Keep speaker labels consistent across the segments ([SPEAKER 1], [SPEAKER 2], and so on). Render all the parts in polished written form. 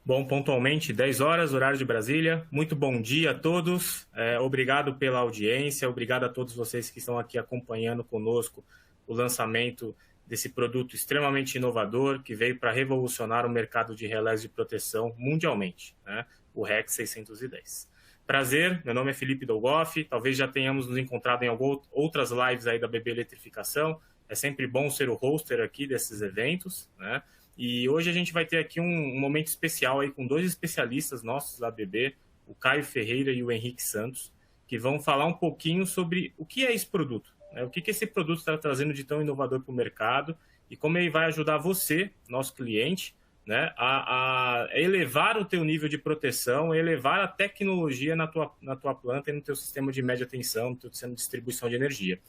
[SPEAKER 1] Bom, pontualmente, 10 horas, horário de Brasília. Muito bom dia a todos. Obrigado pela audiência, obrigado a todos vocês que estão aqui acompanhando conosco o lançamento desse produto extremamente inovador que veio para revolucionar o mercado de relés de proteção mundialmente, né? O REC 610. Prazer, meu nome é Felipe Dolgoff, talvez já tenhamos nos encontrado em outras lives aí da BB Eletrificação. É sempre bom ser o hoster aqui desses eventos, né? E hoje a gente vai ter aqui um momento especial aí com dois especialistas nossos da BB, o Caio Ferreira e o Henrique Santos, que vão falar um pouquinho sobre o que é esse produto, né? O que esse produto está trazendo de tão inovador para o mercado e como ele vai ajudar você, nosso cliente, né, a elevar o teu nível de proteção, elevar a tecnologia na tua planta e no teu sistema de média tensão, no teu sistema de distribuição de energia.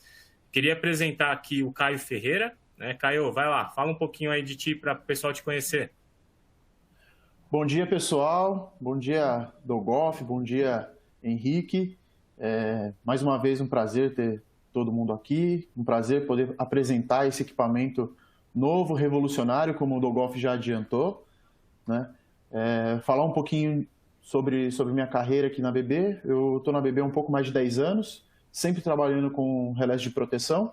[SPEAKER 1] Queria apresentar aqui o Caio Ferreira, né? Caio, vai lá, fala um pouquinho aí de ti para o pessoal te conhecer.
[SPEAKER 2] Bom dia, pessoal. Bom dia, Dolgoff. Bom dia, Henrique. Mais uma vez, um prazer ter todo mundo aqui. Um prazer poder apresentar esse equipamento novo, revolucionário, como o Dolgoff já adiantou, né? Falar um pouquinho sobre minha carreira aqui na BB. Eu estou na BB há um pouco mais de 10 anos, sempre trabalhando com relés de proteção,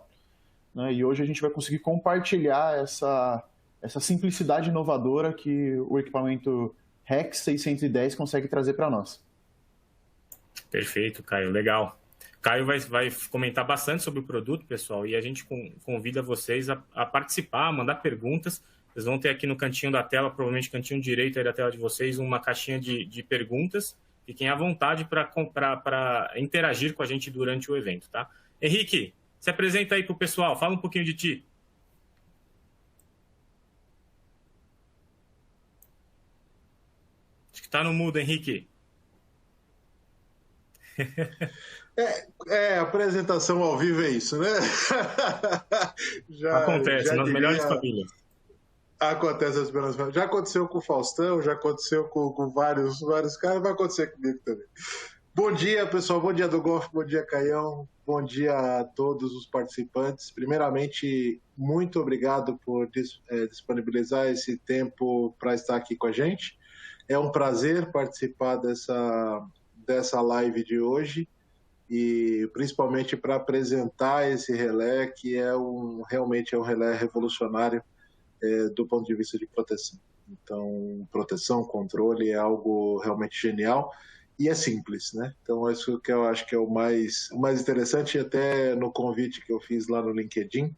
[SPEAKER 2] né? E hoje a gente vai conseguir compartilhar essa simplicidade inovadora que o equipamento REC 610 consegue trazer para nós.
[SPEAKER 1] Perfeito, Caio, legal. Caio vai comentar bastante sobre o produto, pessoal, e a gente convida vocês a participar, a mandar perguntas. Vocês vão ter aqui no cantinho da tela, provavelmente cantinho direito aí da tela de vocês, uma caixinha de perguntas. Fiquem à vontade para interagir com a gente durante o evento, tá? Henrique, se apresenta aí para o pessoal, fala um pouquinho de ti. Acho que está no mudo, Henrique.
[SPEAKER 3] Apresentação ao vivo é isso, né?
[SPEAKER 1] Acontece, nas melhores famílias.
[SPEAKER 3] Acontece nas melhores famílias. Já aconteceu com o Faustão, já aconteceu com vários caras, vai acontecer comigo também. Bom dia, pessoal. Bom dia, Dolgoff. Bom dia, Caião. Bom dia a todos os participantes. Primeiramente, muito obrigado por disponibilizar esse tempo para estar aqui com a gente. É um prazer participar dessa live de hoje e principalmente para apresentar esse relé que realmente é um relé revolucionário do ponto de vista de proteção. Então, proteção, controle é algo realmente genial e é simples, né? Então, isso que eu acho que é o mais interessante. Até no convite que eu fiz lá no LinkedIn,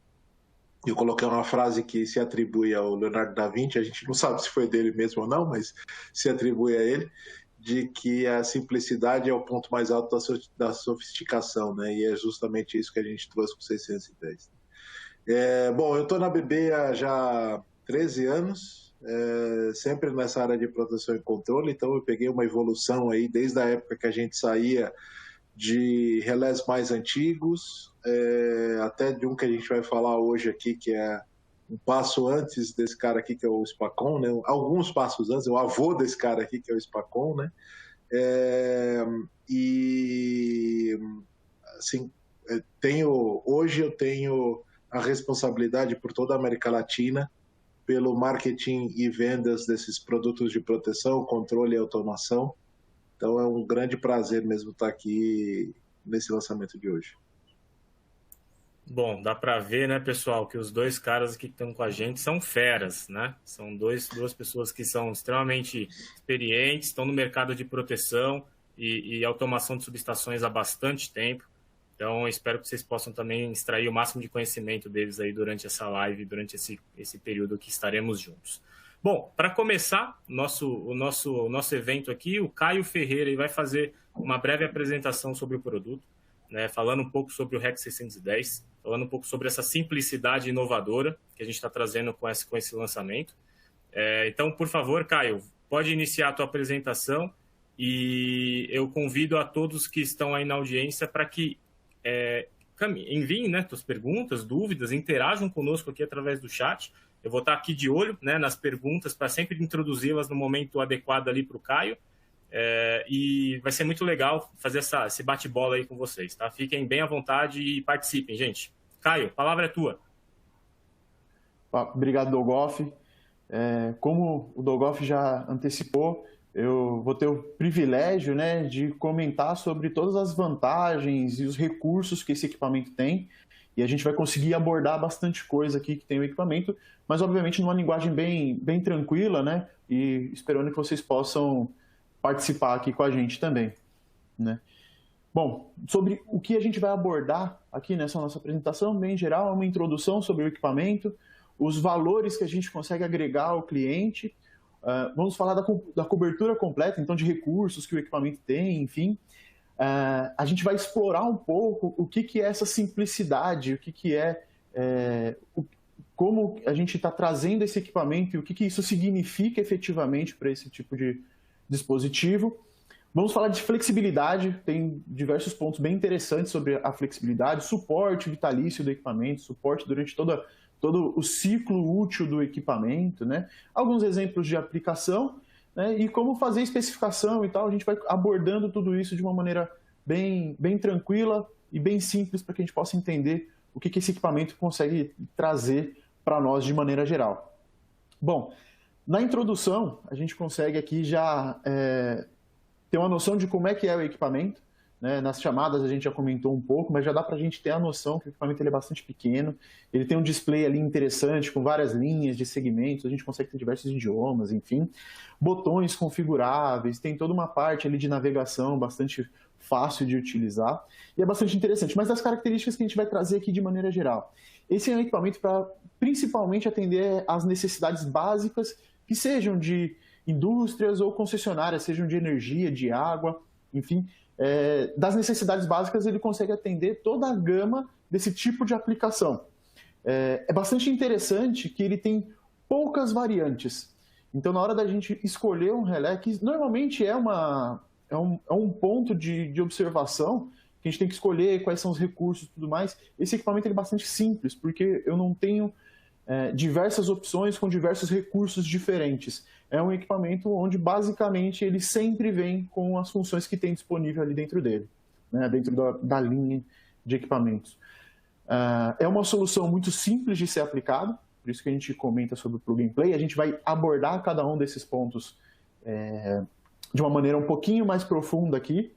[SPEAKER 3] eu coloquei uma frase que se atribui ao Leonardo da Vinci, a gente não sabe se foi dele mesmo ou não, mas se atribui a ele, de que a simplicidade é o ponto mais alto da sofisticação, né? E é justamente isso que a gente trouxe com o 610. Bom, eu estou na BB há já 13 anos, sempre nessa área de proteção e controle, então eu peguei uma evolução aí desde a época que a gente saía de relés mais antigos, até de um que a gente vai falar hoje aqui, que é um passo antes desse cara aqui, que é o Spacon, né? Alguns passos antes, o avô desse cara aqui, que é o Spacon, né? E assim, hoje eu tenho a responsabilidade por toda a América Latina pelo marketing e vendas desses produtos de proteção, controle e automação. Então é um grande prazer mesmo estar aqui nesse lançamento de hoje.
[SPEAKER 1] Bom, dá para ver, né, pessoal, que os dois caras aqui que estão com a gente são feras, né? São duas pessoas que são extremamente experientes, estão no mercado de proteção e automação de subestações há bastante tempo. Então, espero que vocês possam também extrair o máximo de conhecimento deles aí durante essa live, durante esse período que estaremos juntos. Bom, para começar o nosso evento aqui, o Caio Ferreira vai fazer uma breve apresentação sobre o produto, né, falando um pouco sobre o REC 610, falando um pouco sobre essa simplicidade inovadora que a gente está trazendo com esse lançamento. Então, por favor, Caio, pode iniciar a tua apresentação e eu convido a todos que estão aí na audiência para que enviem, né, suas perguntas, dúvidas, interajam conosco aqui através do chat. Eu vou estar aqui de olho, né, nas perguntas para sempre introduzi-las no momento adequado ali para o Caio. E vai ser muito legal fazer esse bate-bola aí com vocês, tá? Fiquem bem à vontade e participem, gente. Caio, a palavra é tua.
[SPEAKER 2] Obrigado, Dolgoff. Como o Dolgoff já antecipou, eu vou ter o privilégio, né, de comentar sobre todas as vantagens e os recursos que esse equipamento tem, e a gente vai conseguir abordar bastante coisa aqui que tem o equipamento, mas obviamente numa linguagem bem tranquila, né, e esperando que vocês possam participar aqui com a gente também, né. Bom, sobre o que a gente vai abordar aqui nessa nossa apresentação, bem em geral, é uma introdução sobre o equipamento, os valores que a gente consegue agregar ao cliente. Vamos falar da cobertura completa, então de recursos que o equipamento tem, enfim. A gente vai explorar um pouco o que é essa simplicidade, o que é como a gente está trazendo esse equipamento e o que isso significa efetivamente para esse tipo de dispositivo. Vamos falar de flexibilidade, tem diversos pontos bem interessantes sobre a flexibilidade, suporte vitalício do equipamento, suporte durante todo o ciclo útil do equipamento, né? Alguns exemplos de aplicação, né? E como fazer especificação e tal. A gente vai abordando tudo isso de uma maneira bem tranquila e bem simples para que a gente possa entender o que esse equipamento consegue trazer para nós de maneira geral. Bom, na introdução, a gente consegue aqui já ter uma noção de como é que é o equipamento, né? Nas chamadas a gente já comentou um pouco, mas já dá para a gente ter a noção que o equipamento ele é bastante pequeno, ele tem um display ali interessante, com várias linhas de segmentos, a gente consegue ter diversos idiomas, enfim, botões configuráveis, tem toda uma parte ali de navegação bastante fácil de utilizar, e é bastante interessante. Mas das características que a gente vai trazer aqui de maneira geral, esse é um equipamento para principalmente atender às necessidades básicas, que sejam de indústrias ou concessionárias, sejam de energia, de água, enfim, das necessidades básicas ele consegue atender toda a gama desse tipo de aplicação. É bastante interessante que ele tem poucas variantes. Então, na hora da gente escolher um relé, que normalmente é um ponto de observação, que a gente tem que escolher quais são os recursos e tudo mais, esse equipamento ele é bastante simples, porque eu não tenho diversas opções com diversos recursos diferentes. É um equipamento onde, basicamente, ele sempre vem com as funções que tem disponível ali dentro dele, né, dentro da linha de equipamentos. É uma solução muito simples de ser aplicada, por isso que a gente comenta sobre o Plug and Play. A gente vai abordar cada um desses pontos de uma maneira um pouquinho mais profunda aqui.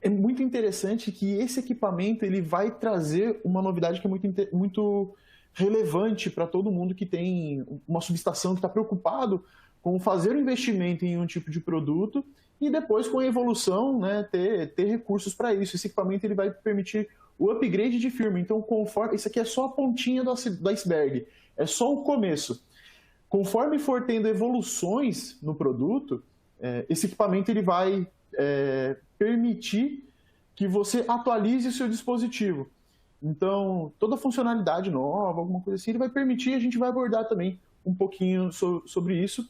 [SPEAKER 2] É muito interessante que esse equipamento ele vai trazer uma novidade que é muito relevante para todo mundo que tem uma subestação, que está preocupado com fazer o investimento em um tipo de produto e depois, com a evolução, né, ter recursos para isso. Esse equipamento ele vai permitir o upgrade de firmware. Então, conforme isso aqui é só a pontinha do iceberg, é só o começo. Conforme for tendo evoluções no produto, esse equipamento ele vai permitir que você atualize o seu dispositivo. Então, toda funcionalidade nova, alguma coisa assim, ele vai permitir, a gente vai abordar também um pouquinho sobre isso,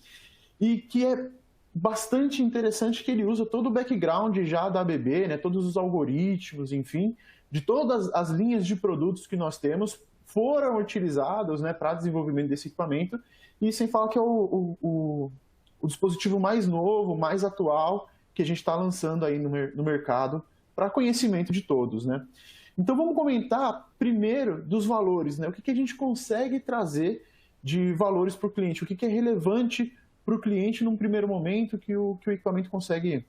[SPEAKER 2] e que é bastante interessante que ele usa todo o background já da ABB, né, todos os algoritmos, enfim, de todas as linhas de produtos que nós temos foram utilizados, né, para desenvolvimento desse equipamento, e sem falar que é o dispositivo mais novo, mais atual, que a gente está lançando aí no mercado para conhecimento de todos, né? Então vamos comentar primeiro dos valores, né? O que a gente consegue trazer de valores para o cliente, o que é relevante para o cliente num primeiro momento que o equipamento consegue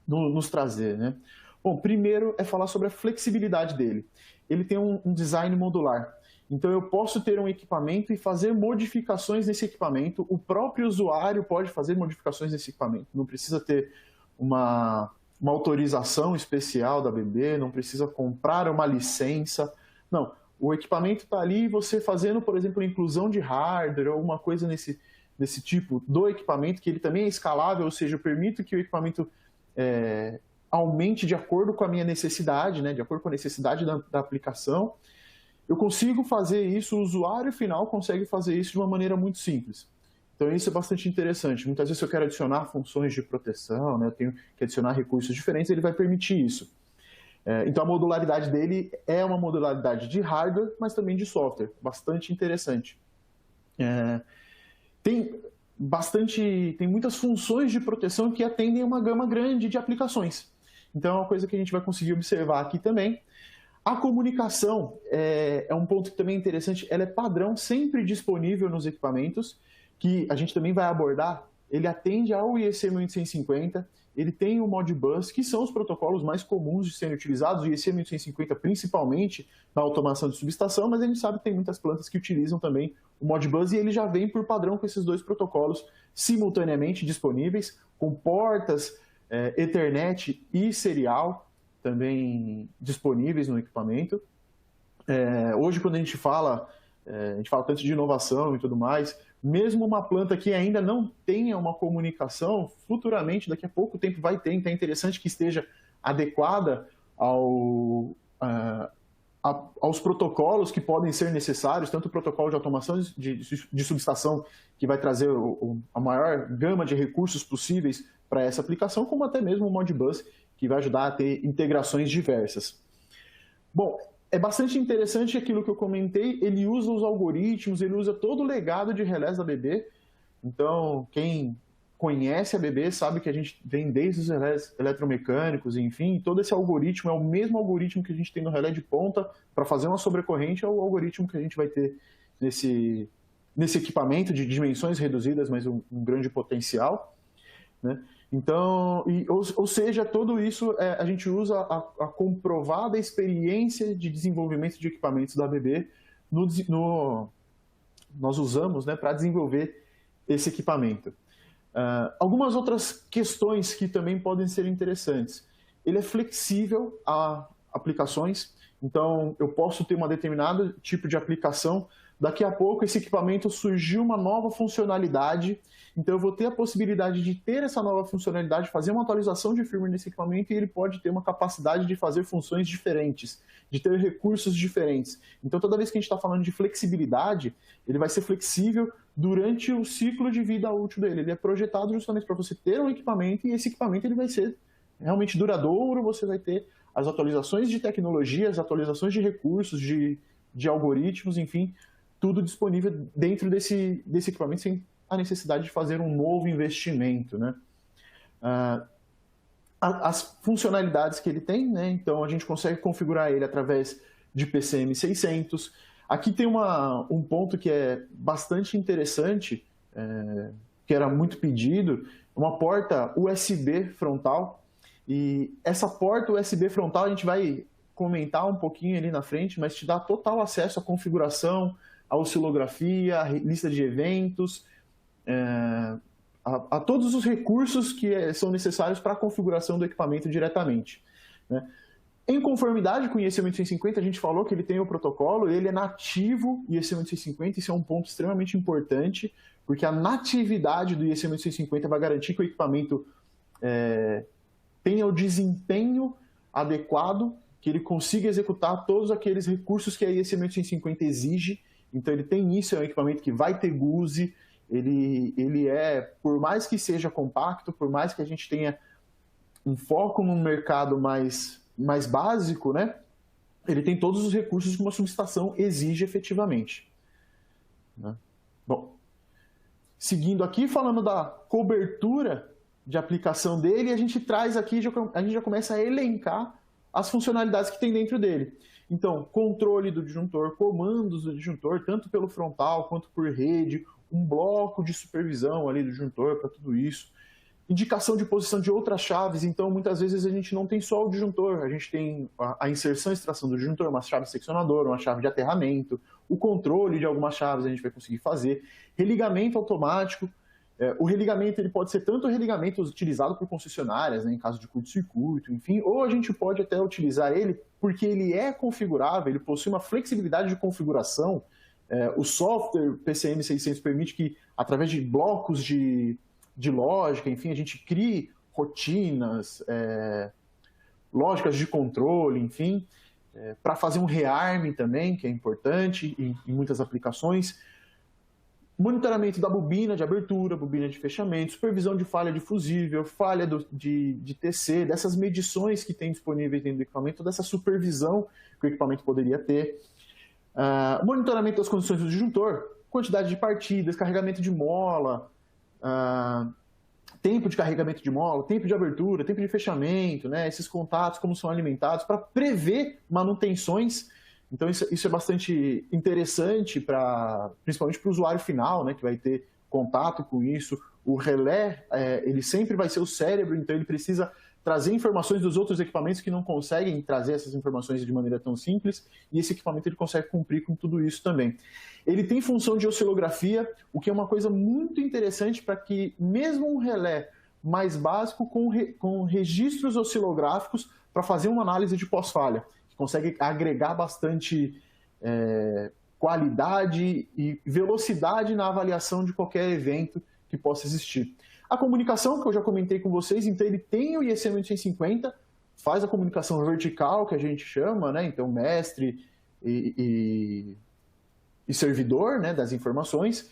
[SPEAKER 2] nos trazer, né? Bom, primeiro é falar sobre a flexibilidade dele. Ele tem um design modular. Então eu posso ter um equipamento e fazer modificações nesse equipamento. O próprio usuário pode fazer modificações nesse equipamento. Não precisa ter uma autorização especial da ABB, não precisa comprar uma licença. Não, o equipamento está ali, você fazendo, por exemplo, a inclusão de hardware ou alguma coisa desse tipo do equipamento, que ele também é escalável, ou seja, eu permito que o equipamento aumente de acordo com a minha necessidade, né, de acordo com a necessidade da aplicação. Eu consigo fazer isso, o usuário final consegue fazer isso de uma maneira muito simples. Então isso é bastante interessante. Muitas vezes eu quero adicionar funções de proteção, né, eu tenho que adicionar recursos diferentes, ele vai permitir isso. Então a modularidade dele é uma modularidade de hardware, mas também de software, bastante interessante. Tem muitas funções de proteção que atendem a uma gama grande de aplicações. Então é uma coisa que a gente vai conseguir observar aqui também. A comunicação é um ponto que também é interessante, ela é padrão, sempre disponível nos equipamentos, que a gente também vai abordar. Ele atende ao IEC 1150, ele tem o Modbus, que são os protocolos mais comuns de serem utilizados, o IEC 1150 principalmente na automação de subestação, mas a gente sabe que tem muitas plantas que utilizam também o Modbus e ele já vem por padrão com esses dois protocolos simultaneamente disponíveis, com portas Ethernet e serial também disponíveis no equipamento. Hoje, quando a gente fala tanto de inovação e tudo mais, mesmo uma planta que ainda não tenha uma comunicação, futuramente, daqui a pouco tempo vai ter, então é interessante que esteja adequada aos protocolos que podem ser necessários, tanto o protocolo de automação de subestação, que vai trazer a maior gama de recursos possíveis para essa aplicação, como até mesmo o Modbus, que vai ajudar a ter integrações diversas. Bom, é bastante interessante aquilo que eu comentei, ele usa os algoritmos, ele usa todo o legado de relés da ABB. Então, quem conhece a ABB sabe que a gente vem desde os relés eletromecânicos, enfim, todo esse algoritmo é o mesmo algoritmo que a gente tem no relé de ponta para fazer uma sobrecorrente, é o algoritmo que a gente vai ter nesse equipamento de dimensões reduzidas, mas um grande potencial, né? Então, ou seja, tudo isso a gente usa a comprovada experiência de desenvolvimento de equipamentos da ABB, nós usamos, né, para desenvolver esse equipamento. Algumas outras questões que também podem ser interessantes. Ele é flexível a aplicações, então eu posso ter um determinado tipo de aplicação, daqui a pouco esse equipamento surgiu uma nova funcionalidade, então eu vou ter a possibilidade de ter essa nova funcionalidade, fazer uma atualização de firmware nesse equipamento e ele pode ter uma capacidade de fazer funções diferentes, de ter recursos diferentes. Então toda vez que a gente está falando de flexibilidade, ele vai ser flexível durante o ciclo de vida útil dele. Ele é projetado justamente para você ter um equipamento e esse equipamento ele vai ser realmente duradouro, você vai ter as atualizações de tecnologia, as atualizações de recursos, de algoritmos, enfim, tudo disponível dentro desse equipamento sem a necessidade de fazer um novo investimento, né? As funcionalidades que ele tem, né? Então a gente consegue configurar ele através de PCM 600. Aqui tem um ponto que é bastante interessante, que era muito pedido, uma porta USB frontal. E essa porta USB frontal a gente vai comentar um pouquinho ali na frente, mas te dá total acesso à configuração, à oscilografia, à lista de eventos, a todos os recursos que são necessários para a configuração do equipamento diretamente, né? Em conformidade com o IEC 1150, a gente falou que ele tem o protocolo, ele é nativo IEC 1150, isso é um ponto extremamente importante, porque a natividade do IEC 1150 vai garantir que o equipamento tenha o desempenho adequado, que ele consiga executar todos aqueles recursos que a IEC 1150 exige. Então ele tem isso, é um equipamento que vai ter GUSE, ele por mais que seja compacto, por mais que a gente tenha um foco num mercado mais básico, né? Ele tem todos os recursos que uma subestação exige efetivamente, né? Bom, seguindo aqui, falando da cobertura de aplicação dele, a gente traz aqui, a gente já começa a elencar as funcionalidades que tem dentro dele. Então, controle do disjuntor, comandos do disjuntor, tanto pelo frontal quanto por rede, um bloco de supervisão ali do disjuntor para tudo isso. Indicação de posição de outras chaves, então muitas vezes a gente não tem só o disjuntor, a gente tem a inserção e extração do disjuntor, uma chave seccionadora, uma chave de aterramento, o controle de algumas chaves a gente vai conseguir fazer, religamento automático. O religamento ele pode ser tanto o religamento utilizado por concessionárias, né, em caso de curto-circuito, enfim, ou a gente pode até utilizar ele porque ele é configurável, ele possui uma flexibilidade de configuração. O software PCM 600 permite que, através de blocos de lógica, enfim, a gente crie rotinas, lógicas de controle, enfim, para fazer um rearm também, que é importante em muitas aplicações. Monitoramento da bobina de abertura, bobina de fechamento, supervisão de falha de fusível, falha de TC, dessas medições que tem disponíveis dentro do equipamento, toda essa supervisão que o equipamento poderia ter. Monitoramento das condições do disjuntor, quantidade de partidas, carregamento de mola, tempo de carregamento de mola, tempo de abertura, tempo de fechamento, né? Esses contatos, como são alimentados, para prever manutenções. Então, isso é bastante interessante, principalmente para o usuário final, né? Que vai ter contato com isso. O relé, ele sempre vai ser o cérebro, então ele precisa trazer informações dos outros equipamentos que não conseguem trazer essas informações de maneira tão simples, e esse equipamento ele consegue cumprir com tudo isso também. Ele tem função de oscilografia, o que é uma coisa muito interessante para que mesmo um relé mais básico com registros oscilográficos para fazer uma análise de pós-falha, que consegue agregar bastante qualidade e velocidade na avaliação de qualquer evento que possa existir. A comunicação, que eu já comentei com vocês, então ele tem o IEC 1850, faz a comunicação vertical, que a gente chama, né? Então mestre e servidor, né, das informações.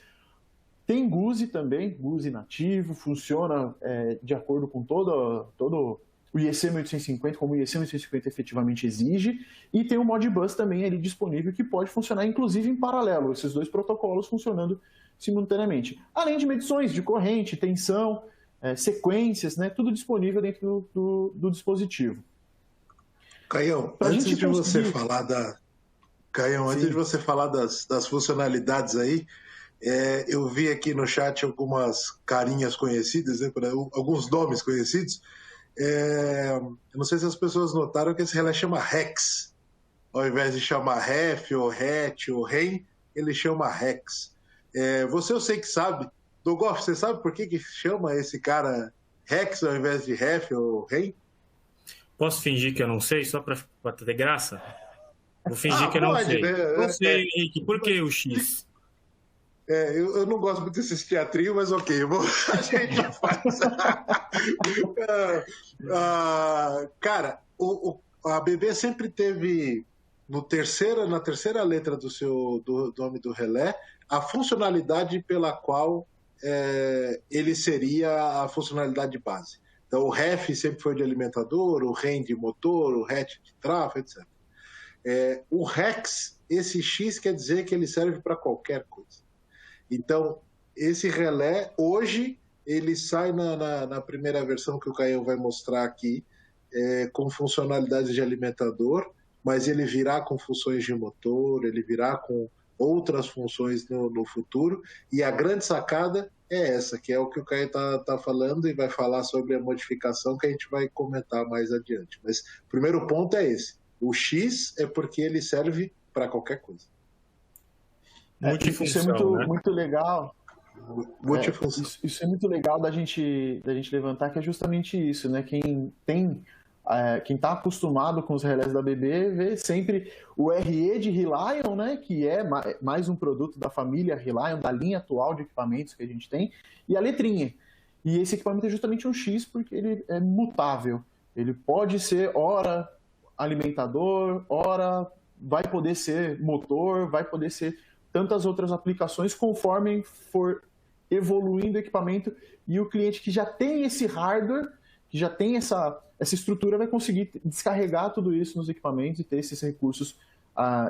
[SPEAKER 2] Tem GUSE também, GUSE nativo, funciona de acordo com todo o IEC 1850, como o IEC 1850 efetivamente exige, e tem o Modbus também ali disponível, que pode funcionar inclusive em paralelo, esses dois protocolos funcionando simultaneamente. Além de medições de corrente, tensão, sequências, né, tudo disponível dentro do dispositivo.
[SPEAKER 3] Caião, antes de você falar das funcionalidades aí, eu vi aqui no chat algumas carinhas conhecidas, né, alguns nomes conhecidos. Eu não sei se as pessoas notaram que esse relé chama REX. Ao invés de chamar REF, ou RET, ou REM, ele chama REX. Você eu sei que sabe. Dogoff, você sabe por que chama esse cara REX ao invés de REF ou REM?
[SPEAKER 1] Posso fingir que eu não sei, só para ter graça? Vou fingir que eu não sei. Né? Não sei, Henrique, por que o X?
[SPEAKER 3] Eu não gosto muito desses teatrinhos, mas ok, a gente já faz. Cara, a BB sempre teve na terceira letra do nome do relé a funcionalidade pela qual ele seria a funcionalidade base. Então o REF sempre foi de alimentador, o REM de motor, o RET de trafo, etc. O REX, esse X quer dizer que ele serve para qualquer coisa. Então, esse relé, hoje, ele sai na primeira versão que o Caio vai mostrar aqui, com funcionalidades de alimentador, mas ele virá com funções de motor, ele virá com outras funções no futuro, e a grande sacada é essa, que é o que o Caio está falando, e vai falar sobre a modificação que a gente vai comentar mais adiante. Mas o primeiro ponto é esse. O X é porque ele serve para qualquer coisa.
[SPEAKER 2] Isso é muito legal. Isso é muito legal da gente levantar, que é justamente isso, né? Quem está acostumado com os relés da BB vê sempre o RE de Relion, né? Que é mais um produto da família Relion, da linha atual de equipamentos que a gente tem, e a letrinha. E esse equipamento é justamente um X porque ele é mutável. Ele pode ser ora alimentador, ora vai poder ser motor, vai poder ser tantas outras aplicações conforme for evoluindo o equipamento, e o cliente que já tem esse hardware, que já tem essa estrutura, vai conseguir descarregar tudo isso nos equipamentos e ter esses recursos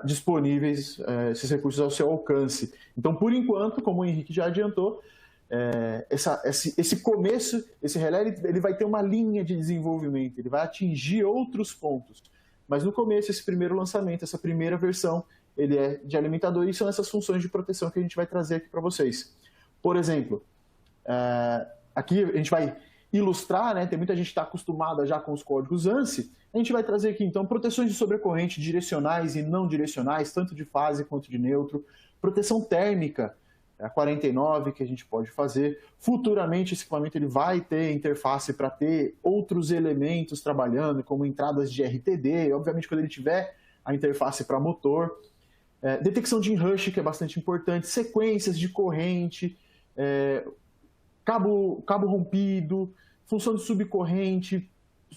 [SPEAKER 2] disponíveis, esses recursos ao seu alcance. Então, por enquanto, como o Henrique já adiantou, esse começo, esse relé, ele vai ter uma linha de desenvolvimento, ele vai atingir outros pontos. Mas no começo, esse primeiro lançamento, essa primeira versão, ele é de alimentador, e são essas funções de proteção que a gente vai trazer aqui para vocês. Por exemplo, aqui a gente vai ilustrar, né? Tem muita gente que está acostumada já com os códigos ANSI, a gente vai trazer aqui, então, proteções de sobrecorrente direcionais e não direcionais, tanto de fase quanto de neutro, proteção térmica, a 49 que a gente pode fazer. Futuramente, esse equipamento ele vai ter interface para ter outros elementos trabalhando, como entradas de RTD, obviamente quando ele tiver a interface para motor. Detecção de enrush, que é bastante importante, sequências de corrente, cabo rompido, função de subcorrente,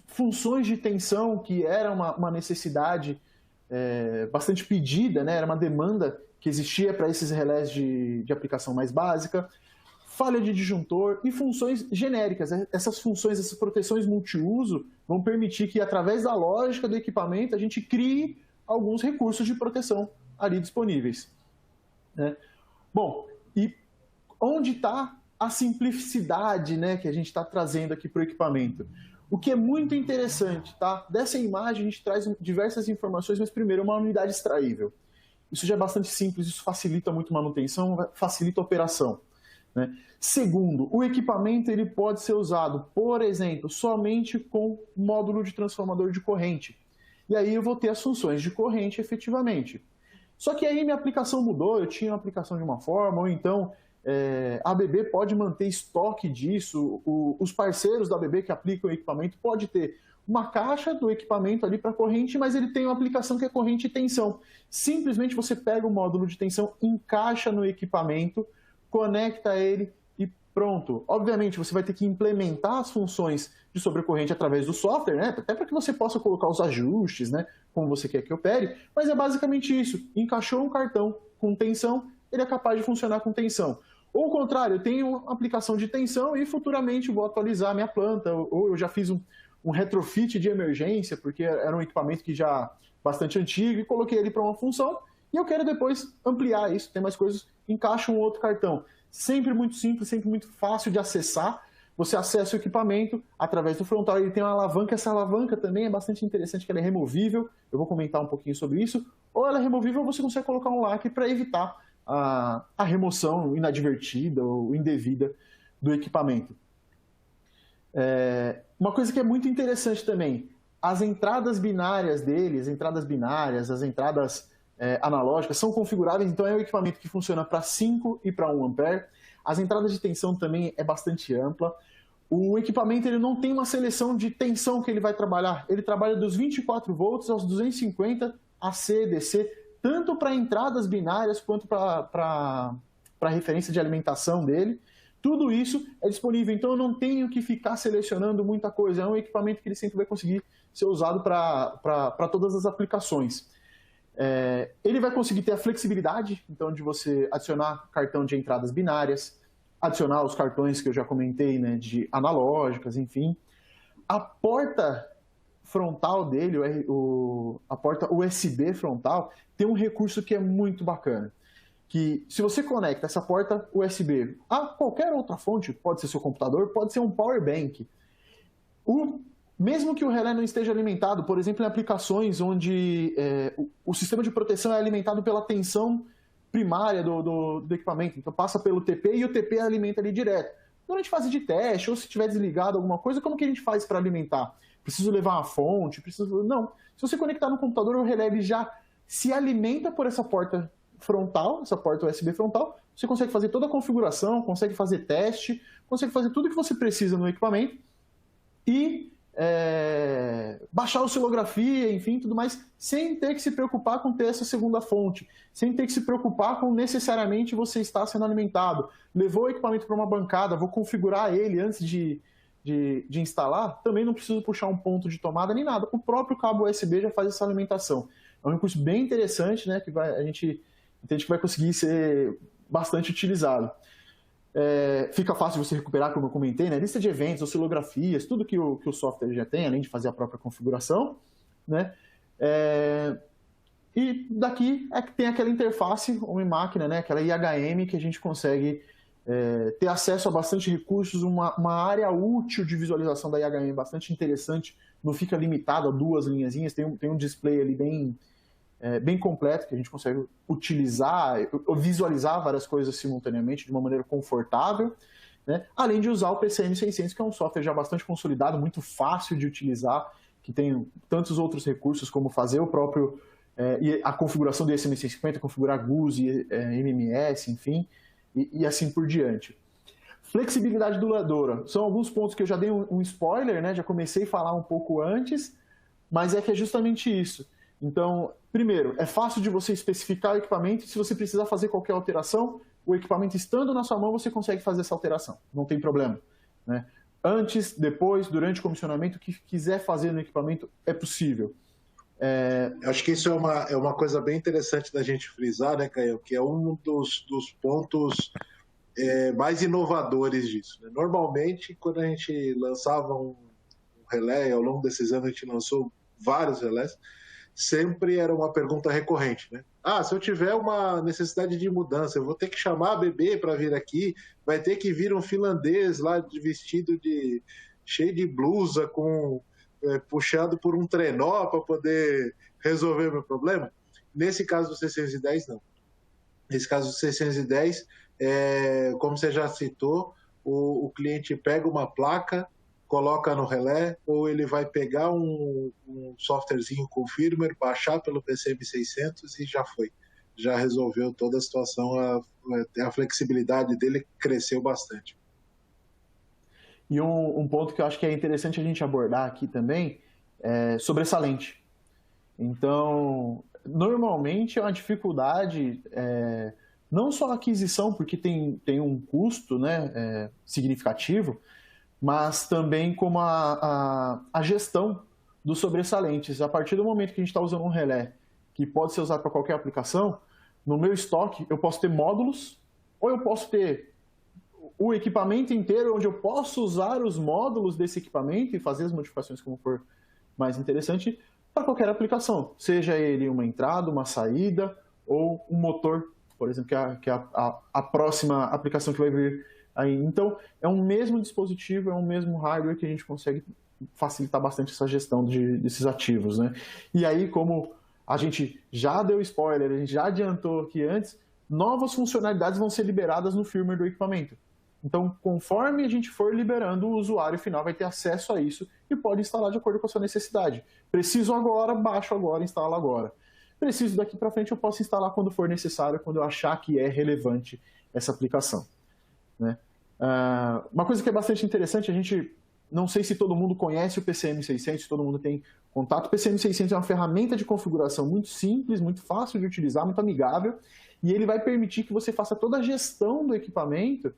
[SPEAKER 2] funções de tensão, que era uma necessidade bastante pedida, né? Era uma demanda que existia para esses relés de aplicação mais básica, falha de disjuntor e funções genéricas. Essas funções, essas proteções multiuso vão permitir que, através da lógica do equipamento, a gente crie alguns recursos de proteção ali disponíveis. Né? Bom, e onde está a simplicidade, né, que a gente está trazendo aqui para o equipamento. O que é muito interessante, tá? Dessa imagem a gente traz diversas informações, mas primeiro, uma unidade extraível. Isso já é bastante simples, isso facilita muito a manutenção, facilita a operação, né? Segundo, o equipamento ele pode ser usado, por exemplo, somente com módulo de transformador de corrente. E aí eu vou ter as funções de corrente efetivamente. Só que aí minha aplicação mudou, eu tinha uma aplicação de uma forma, ou então a ABB pode manter estoque disso, os parceiros da ABB que aplicam o equipamento pode ter uma caixa do equipamento ali para corrente, mas ele tem uma aplicação que é corrente e tensão. Simplesmente você pega o módulo de tensão, encaixa no equipamento, conecta ele e pronto. Obviamente você vai ter que implementar as funções de sobrecorrente através do software, né? Até para que você possa colocar os ajustes, né? Como você quer que opere, mas é basicamente isso. Encaixou um cartão com tensão, ele é capaz de funcionar com tensão. Ou ao contrário, eu tenho uma aplicação de tensão e futuramente vou atualizar a minha planta, ou eu já fiz um retrofit de emergência, porque era um equipamento que já bastante antigo, e coloquei ele para uma função, e eu quero depois ampliar isso, tem mais coisas, encaixa um outro cartão. Sempre muito simples, sempre muito fácil de acessar. Você acessa o equipamento através do frontal, ele tem uma alavanca, essa alavanca também é bastante interessante, que ela é removível, eu vou comentar um pouquinho sobre isso, ou ela é removível, você consegue colocar um lacre para evitar a remoção inadvertida ou indevida do equipamento. Uma coisa que é muito interessante também, as entradas binárias dele, as entradas analógicas são configuráveis, então é um equipamento que funciona para 5 e para 1 ampere. As entradas de tensão também é bastante ampla. O equipamento ele não tem uma seleção de tensão que ele vai trabalhar, ele trabalha dos 24 volts aos 250 AC, DC, tanto para entradas binárias quanto para referência de alimentação dele. Tudo isso é disponível, então eu não tenho que ficar selecionando muita coisa. É um equipamento que ele sempre vai conseguir ser usado para todas as aplicações. Ele vai conseguir ter a flexibilidade, então, de você adicionar cartão de entradas binárias, adicionar os cartões que eu já comentei, né, de analógicas, enfim. A porta frontal dele, a porta USB frontal, tem um recurso que é muito bacana. Que se você conecta essa porta USB a qualquer outra fonte, pode ser seu computador, pode ser um power bank, mesmo que o relé não esteja alimentado, por exemplo, em aplicações onde o sistema de proteção é alimentado pela tensão primária do equipamento, então passa pelo TP e o TP alimenta ali direto. Durante a fase de teste, ou se tiver desligado alguma coisa, como que a gente faz para alimentar? Preciso levar uma fonte? Não. Se você conectar no computador, o relé ele já se alimenta por essa porta frontal, essa porta USB frontal, você consegue fazer toda a configuração, consegue fazer teste, consegue fazer tudo que você precisa no equipamento e baixar oscilografia, enfim, tudo mais, sem ter que se preocupar com ter essa segunda fonte, sem ter que se preocupar com necessariamente você estar sendo alimentado. Levou o equipamento para uma bancada, vou configurar ele antes de instalar, também não preciso puxar um ponto de tomada nem nada. O próprio cabo USB já faz essa alimentação. É um recurso bem interessante, né, que a gente entende que vai conseguir ser bastante utilizado. Fica fácil de você recuperar, como eu comentei, né? Lista de eventos, oscilografias, tudo que o software já tem, além de fazer a própria configuração, né? E daqui tem aquela interface homem-máquina, né? Aquela IHM que a gente consegue ter acesso a bastante recursos, uma área útil de visualização da IHM bastante interessante, não fica limitado a 2 linhazinhas, tem um display ali bem completo, que a gente consegue utilizar, visualizar várias coisas simultaneamente de uma maneira confortável, né? Além de usar o PCM 600, que é um software já bastante consolidado, muito fácil de utilizar, que tem tantos outros recursos como fazer o próprio, a configuração do ESM650, configurar GUSE, MMS, enfim, e assim por diante. Flexibilidade duradora. São alguns pontos que eu já dei um spoiler, né? Já comecei a falar um pouco antes, mas que é justamente isso. Então, primeiro, é fácil de você especificar o equipamento. Se você precisar fazer qualquer alteração, o equipamento estando na sua mão, você consegue fazer essa alteração. Não tem problema, né? Antes, depois, durante o comissionamento, o que quiser fazer no equipamento é possível.
[SPEAKER 3] Acho que isso é uma coisa bem interessante da gente frisar, né, Caio? Que é um dos pontos mais inovadores disso, né? Normalmente, quando a gente lançava um relé, ao longo desses anos a gente lançou vários relés, sempre era uma pergunta recorrente, né? Ah, se eu tiver uma necessidade de mudança, eu vou ter que chamar a bebê para vir aqui, vai ter que vir um finlandês lá de vestido de cheio de blusa, puxado por um trenó para poder resolver meu problema. Nesse caso do 610, não. Nesse caso do 610, como você já citou, o cliente pega uma placa, coloca no relé, ou ele vai pegar um softwarezinho com firmware, baixar pelo PCM600 e já foi. Já resolveu toda a situação, a flexibilidade dele cresceu bastante.
[SPEAKER 2] E um ponto que eu acho que é interessante a gente abordar aqui também é sobressalente. Então, normalmente é uma dificuldade, não só a aquisição, porque tem um custo, né, significativo, mas também como a gestão dos sobressalentes. A partir do momento que a gente está usando um relé que pode ser usado para qualquer aplicação, no meu estoque eu posso ter módulos, ou eu posso ter o equipamento inteiro, onde eu posso usar os módulos desse equipamento e fazer as modificações como for mais interessante para qualquer aplicação, seja ele uma entrada, uma saída ou um motor, por exemplo, que é a próxima aplicação que vai vir aí. Então, é um mesmo dispositivo, é um mesmo hardware que a gente consegue facilitar bastante essa gestão desses ativos, né? E aí, como a gente já deu spoiler, a gente já adiantou aqui antes, novas funcionalidades vão ser liberadas no firmware do equipamento. Então, conforme a gente for liberando, o usuário final vai ter acesso a isso e pode instalar de acordo com a sua necessidade. Preciso agora, baixo agora, instalo agora. Preciso daqui para frente, eu posso instalar quando for necessário, quando eu achar que é relevante essa aplicação, né? Uma coisa que é bastante interessante, a gente não sei se todo mundo conhece o PCM600, se todo mundo tem contato. O PCM600 é uma ferramenta de configuração muito simples, muito fácil de utilizar, muito amigável, e ele vai permitir que você faça toda a gestão do equipamento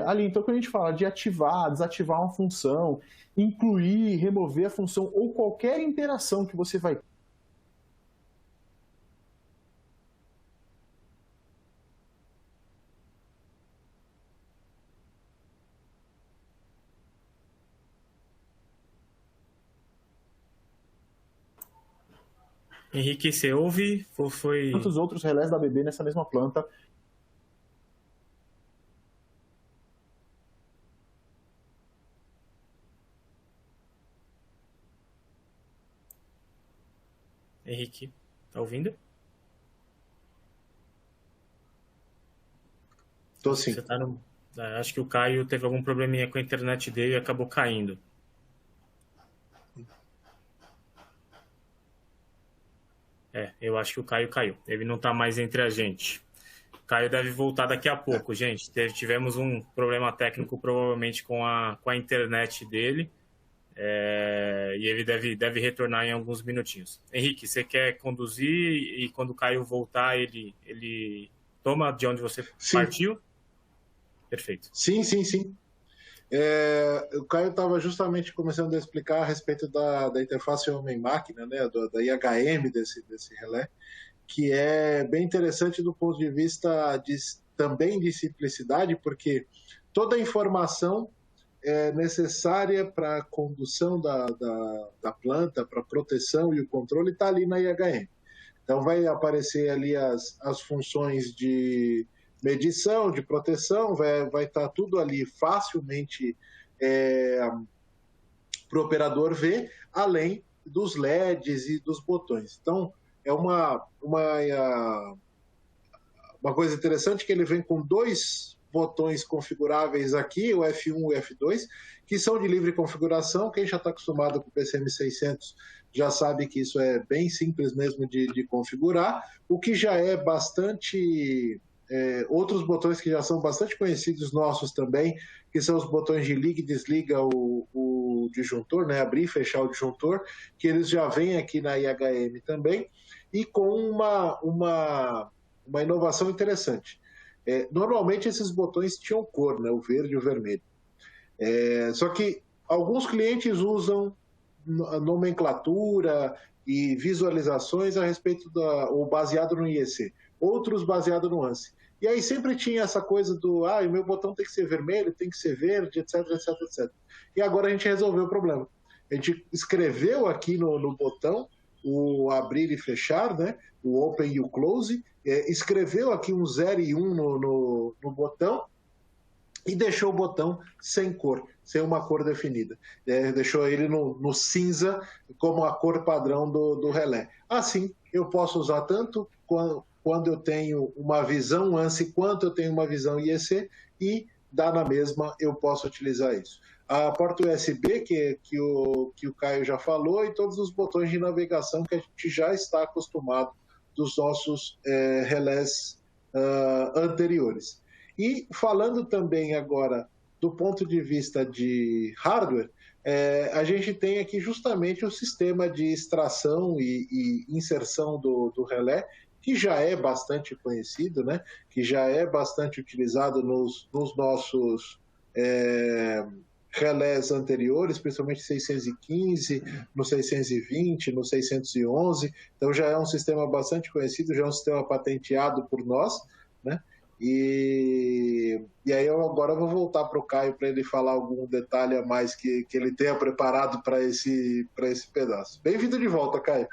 [SPEAKER 2] ali. Então, quando a gente fala de ativar, desativar uma função, incluir, remover a função ou qualquer interação que você vai
[SPEAKER 1] Henrique, você ouve? Foi...
[SPEAKER 2] Quantos outros relés da BB nessa mesma planta?
[SPEAKER 1] Henrique, tá ouvindo?
[SPEAKER 3] Tô sim.
[SPEAKER 1] Você tá acho que o Caio teve algum probleminha com a internet dele e acabou caindo. Eu acho que o Caio caiu. Ele não tá mais entre a gente. O Caio deve voltar daqui a pouco, gente. Tivemos um problema técnico, provavelmente, com a internet dele. E ele deve retornar em alguns minutinhos. Henrique, você quer conduzir e quando o Caio voltar, ele toma de onde você partiu? Perfeito.
[SPEAKER 3] Sim. O Caio estava justamente começando a explicar a respeito da interface homem-máquina, né, da IHM desse relé, que é bem interessante do ponto de vista também de simplicidade, porque toda a informação necessária para a condução da planta, para a proteção e o controle, está ali na IHM. Então vai aparecer ali as funções de medição, de proteção, vai estar tudo ali facilmente para o operador ver, além dos LEDs e dos botões. Então, é uma coisa interessante que ele vem com dois botões configuráveis aqui, o F1 e o F2, que são de livre configuração. Quem já está acostumado com o PCM600 já sabe que isso é bem simples mesmo de configurar, o que já é bastante... outros botões que já são bastante conhecidos nossos também, que são os botões de liga e desliga o disjuntor, né? Abrir e fechar o disjuntor, que eles já vêm aqui na IHM também, e com uma inovação interessante. Normalmente esses botões tinham cor, né? O verde e o vermelho. Só que alguns clientes usam nomenclatura e visualizações a respeito ou baseado no IEC, outros baseado no ANSI. E aí sempre tinha essa coisa do o meu botão tem que ser vermelho, tem que ser verde, etc. E agora a gente resolveu o problema. A gente escreveu aqui no botão o abrir e fechar, né? O open e o close, escreveu aqui um 0 e 1 no botão e deixou o botão sem cor, sem uma cor definida. Deixou ele no cinza como a cor padrão do relé. Assim, eu posso usar tanto quando eu tenho uma visão ANSI quanto eu tenho uma visão IEC, e dá na mesma, eu posso utilizar isso. A porta USB, que o Caio já falou, e todos os botões de navegação que a gente já está acostumado dos nossos relés anteriores. E falando também agora do ponto de vista de hardware, a gente tem aqui justamente o sistema de extração e inserção do relé, que já é bastante conhecido, né? Que já é bastante utilizado nos nossos relés anteriores, principalmente 615, no 620, no 611. Então já é um sistema bastante conhecido, já é um sistema patenteado por nós, né? E aí eu agora vou voltar para o Caio para ele falar algum detalhe a mais que ele tenha preparado para esse pedaço. Bem-vindo de volta, Caio.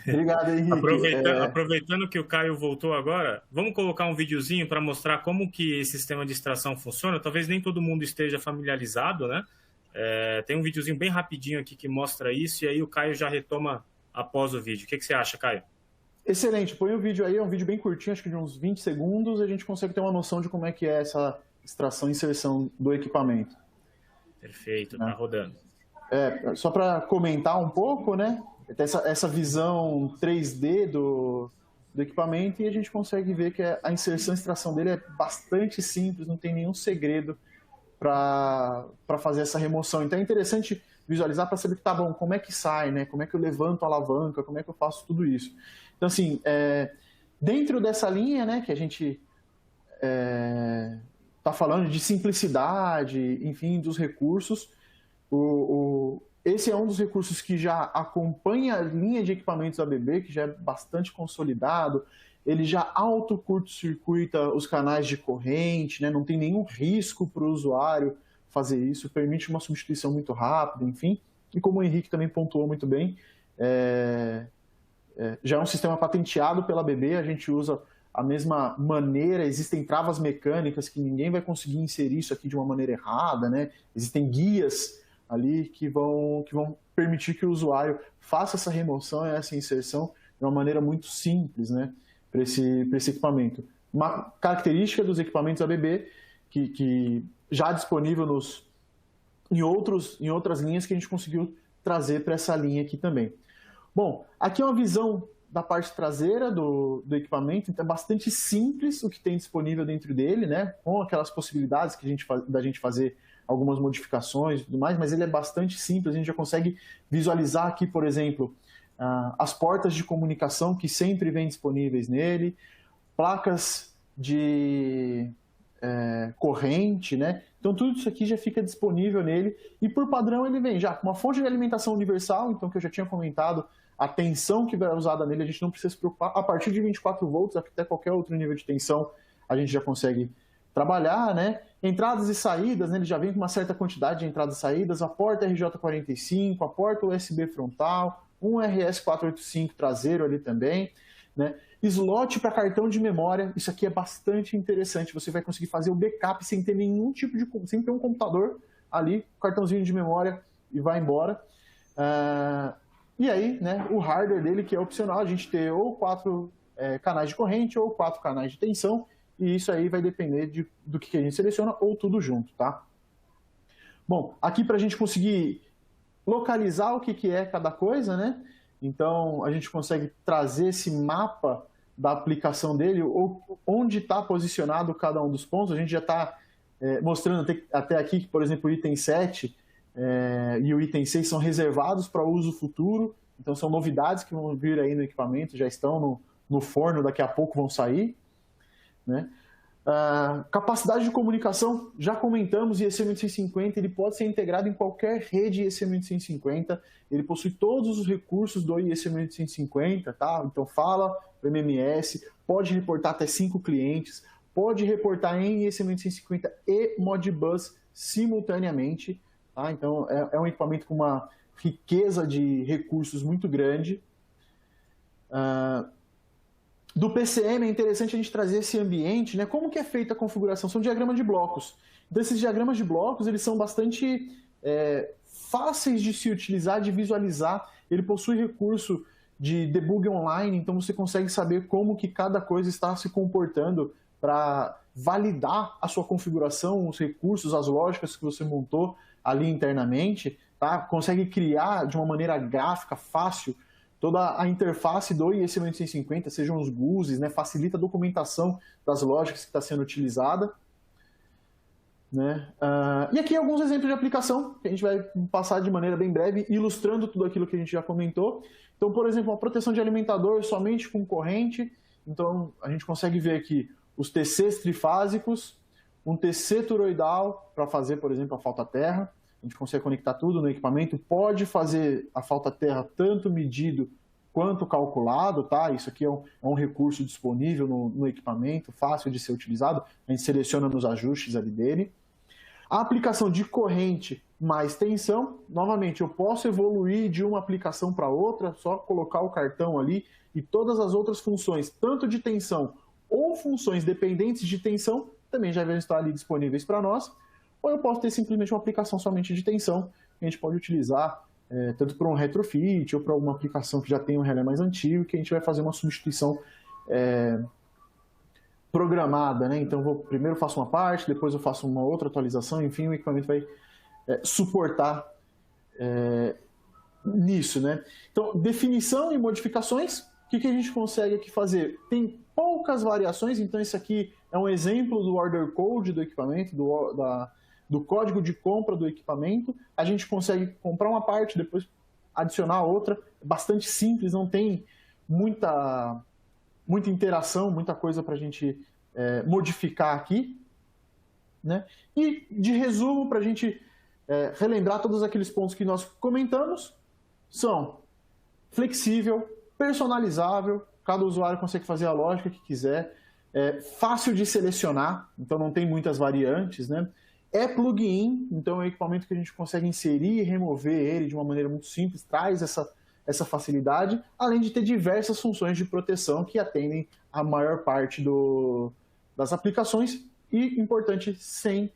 [SPEAKER 2] Obrigado, Henrique.
[SPEAKER 1] Aproveitando que o Caio voltou agora, vamos colocar um videozinho para mostrar como que esse sistema de extração funciona. Talvez nem todo mundo esteja familiarizado, né? Tem um videozinho bem rapidinho aqui que mostra isso, e aí o Caio já retoma após o vídeo. O que você acha, Caio?
[SPEAKER 2] Excelente, põe o vídeo aí, é um vídeo bem curtinho, acho que de uns 20 segundos, e a gente consegue ter uma noção de como é que é essa extração e inserção do equipamento.
[SPEAKER 1] Perfeito, tá rodando.
[SPEAKER 2] Só para comentar um pouco, né? Essa visão 3D do equipamento, e a gente consegue ver que a inserção e extração dele é bastante simples, não tem nenhum segredo para fazer essa remoção. Então é interessante visualizar para saber que tá bom, como é que sai, né? Como é que eu levanto a alavanca, como é que eu faço tudo isso. Então, assim, dentro dessa linha, né, que a gente está falando de simplicidade, enfim, dos recursos, esse é um dos recursos que já acompanha a linha de equipamentos ABB, que já é bastante consolidado, ele já auto-curto-circuita os canais de corrente, né, não tem nenhum risco para o usuário fazer isso, permite uma substituição muito rápida, enfim, e como o Henrique também pontuou muito bem, já é um sistema patenteado pela ABB, a gente usa a mesma maneira, existem travas mecânicas que ninguém vai conseguir inserir isso aqui de uma maneira errada, né? Existem guias ali que vão permitir que o usuário faça essa remoção e essa inserção de uma maneira muito simples, né? Para esse equipamento. Uma característica dos equipamentos ABB que já disponível em outras linhas que a gente conseguiu trazer para essa linha aqui também. Bom, aqui é uma visão da parte traseira do equipamento, então é bastante simples o que tem disponível dentro dele, né? Com aquelas possibilidades que da gente fazer algumas modificações e tudo mais, mas ele é bastante simples, a gente já consegue visualizar aqui, por exemplo, as portas de comunicação que sempre vêm disponíveis nele, placas de corrente, né? Então tudo isso aqui já fica disponível nele, e por padrão ele vem já com uma fonte de alimentação universal, então que eu já tinha comentado, a tensão que vai usada nele a gente não precisa se preocupar, a partir de 24 volts, até qualquer outro nível de tensão a gente já consegue trabalhar, né? Entradas e saídas, né? Ele já vem com uma certa quantidade de entradas e saídas, a porta RJ45, a porta USB frontal, um RS485 traseiro ali também, né? Slot para cartão de memória, isso aqui é bastante interessante, você vai conseguir fazer o backup sem ter nenhum tipo sem ter um computador ali, cartãozinho de memória e vai embora. E aí, né, o hardware dele, que é opcional, a gente ter ou 4 canais de corrente ou 4 canais de tensão, e isso aí vai depender do que a gente seleciona, ou tudo junto, tá? Bom, aqui para a gente conseguir localizar o que é cada coisa, né? Então, a gente consegue trazer esse mapa da aplicação dele, ou onde está posicionado cada um dos pontos. A gente já está mostrando até aqui que, por exemplo, o item 7 e o item 6 são reservados para uso futuro, então são novidades que vão vir aí no equipamento, já estão no forno, daqui a pouco vão sair, né? Capacidade de comunicação, já comentamos, IEC 1150, ele pode ser integrado em qualquer rede IEC 1150, ele possui todos os recursos do IEC 1150, tá? Então fala o MMS, pode reportar até 5 clientes, pode reportar em IEC 1150 e Modbus simultaneamente, tá? Então é um equipamento com uma riqueza de recursos muito grande. Do PCM é interessante a gente trazer esse ambiente, né? Como que é feita a configuração? São diagramas de blocos. Então, esses diagramas de blocos, eles são bastante fáceis de se utilizar, de visualizar. Ele possui recurso de debug online, então você consegue saber como que cada coisa está se comportando para validar a sua configuração, os recursos, as lógicas que você montou ali internamente, tá? Consegue criar de uma maneira gráfica, fácil, toda a interface do IEC 1850, sejam os GUSs, né? Facilita a documentação das lógicas que está sendo utilizada. Né? E aqui alguns exemplos de aplicação que a gente vai passar de maneira bem breve, ilustrando tudo aquilo que a gente já comentou. Então, por exemplo, uma proteção de alimentador somente com corrente. Então, a gente consegue ver aqui os TCs trifásicos, um TC toroidal para fazer, por exemplo, a falta-terra. A gente consegue conectar tudo no equipamento. Pode fazer a falta-terra tanto medido quanto calculado, tá? Isso aqui é um recurso disponível no equipamento, fácil de ser utilizado. A gente seleciona nos ajustes ali dele. A aplicação de corrente mais tensão, novamente, eu posso evoluir de uma aplicação para outra, só colocar o cartão ali e todas as outras funções, tanto de tensão ou funções dependentes de tensão, também já vão estar ali disponíveis para nós. Ou eu posso ter simplesmente uma aplicação somente de tensão, que a gente pode utilizar tanto para um retrofit ou para alguma aplicação que já tem um relé mais antigo, que a gente vai fazer uma substituição programada, né? Então, primeiro eu faço uma parte, depois eu faço uma outra atualização, enfim, o equipamento vai suportar nisso, né? Então, definição e modificações, o que a gente consegue aqui fazer? Tem poucas variações, então esse aqui é um exemplo do order code do equipamento, do código de compra do equipamento. A gente consegue comprar uma parte, depois adicionar outra, bastante simples, não tem muita interação, muita coisa para a gente modificar aqui, né? E de resumo, para a gente relembrar todos aqueles pontos que nós comentamos, são flexível, personalizável, cada usuário consegue fazer a lógica que quiser, fácil de selecionar, então não tem muitas variantes, né? É plug-in, então é um equipamento que a gente consegue inserir e remover ele de uma maneira muito simples, traz essa facilidade, além de ter diversas funções de proteção que atendem a maior parte das aplicações e, importante, sem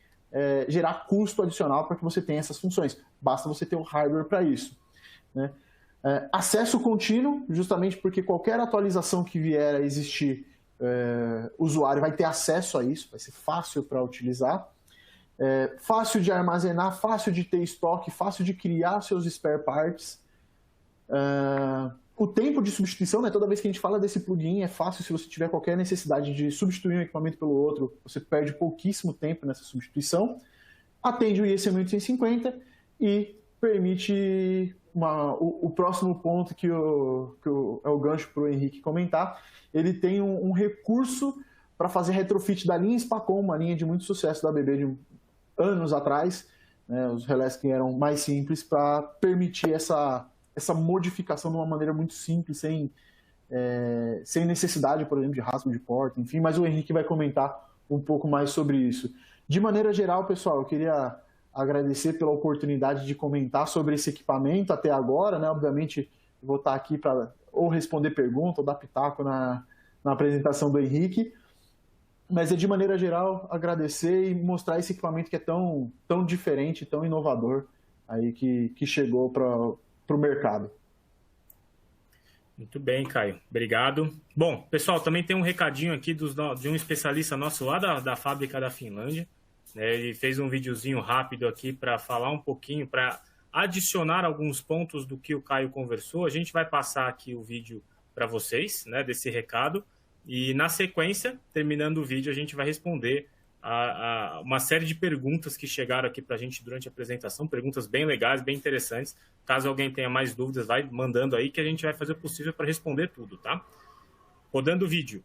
[SPEAKER 2] gerar custo adicional para que você tenha essas funções. Basta você ter o hardware para isso, né? Acesso contínuo, justamente porque qualquer atualização que vier a existir, o usuário vai ter acesso a isso, vai ser fácil para utilizar. Fácil de armazenar, fácil de ter estoque, fácil de criar seus spare parts. O tempo de substituição, né? Toda vez que a gente fala desse plugin, é fácil. Se você tiver qualquer necessidade de substituir um equipamento pelo outro, você perde pouquíssimo tempo nessa substituição. Atende o IEC 1850 e permite o próximo ponto que é o gancho para o Henrique comentar. Ele tem um recurso para fazer retrofit da linha Spacom, uma linha de muito sucesso da ABB de anos atrás, né? Os relés que eram mais simples, para permitir essa modificação de uma maneira muito simples, sem necessidade, por exemplo, de rasgo de porta, enfim, mas o Henrique vai comentar um pouco mais sobre isso. De maneira geral, pessoal, eu queria agradecer pela oportunidade de comentar sobre esse equipamento até agora, né? Obviamente, eu vou estar aqui para ou responder pergunta ou dar pitaco na apresentação do Henrique, mas de maneira geral agradecer e mostrar esse equipamento que é tão diferente, tão inovador aí que chegou para o mercado.
[SPEAKER 1] Muito bem, Caio. Obrigado. Bom, pessoal, também tem um recadinho aqui de um especialista nosso lá da fábrica da Finlândia. Ele fez um videozinho rápido aqui para falar um pouquinho, para adicionar alguns pontos do que o Caio conversou. A gente vai passar aqui o vídeo para vocês, né, desse recado. E, na sequência, terminando o vídeo, a gente vai responder a uma série de perguntas que chegaram aqui para a gente durante a apresentação, perguntas bem legais, bem interessantes. Caso alguém tenha mais dúvidas, vai mandando aí que a gente vai fazer o possível para responder tudo, tá? Rodando o vídeo.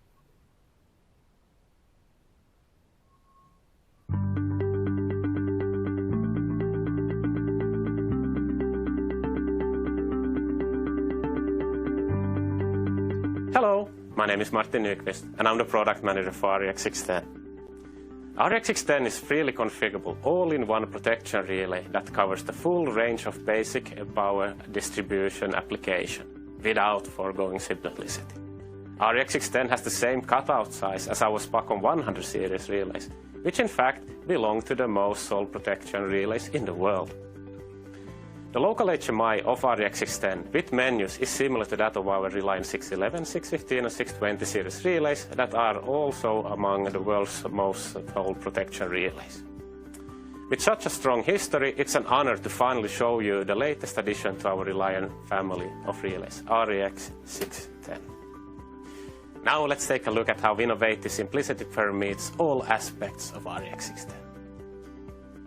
[SPEAKER 4] Hello, my name is Martin Nyqvist and I'm the product manager for REX 610. RxX10 is freely configurable all-in-one protection relay that covers the full range of basic power distribution application without foregoing simplicity. RxX10 has the same cutout size as our Spacom 100 series relays, which in fact belong to the most sold protection relays in the world. The local HMI of RxX10 with menus is similar to that of our Reliant 611, 615 and 620 series relays that are also among the world's most sold protection relays. With such a strong history, it's an honor to finally show you the latest addition to our Reliant family of relays, RX610. Now let's take a look at how innovative simplicity permeates all aspects of RxX10.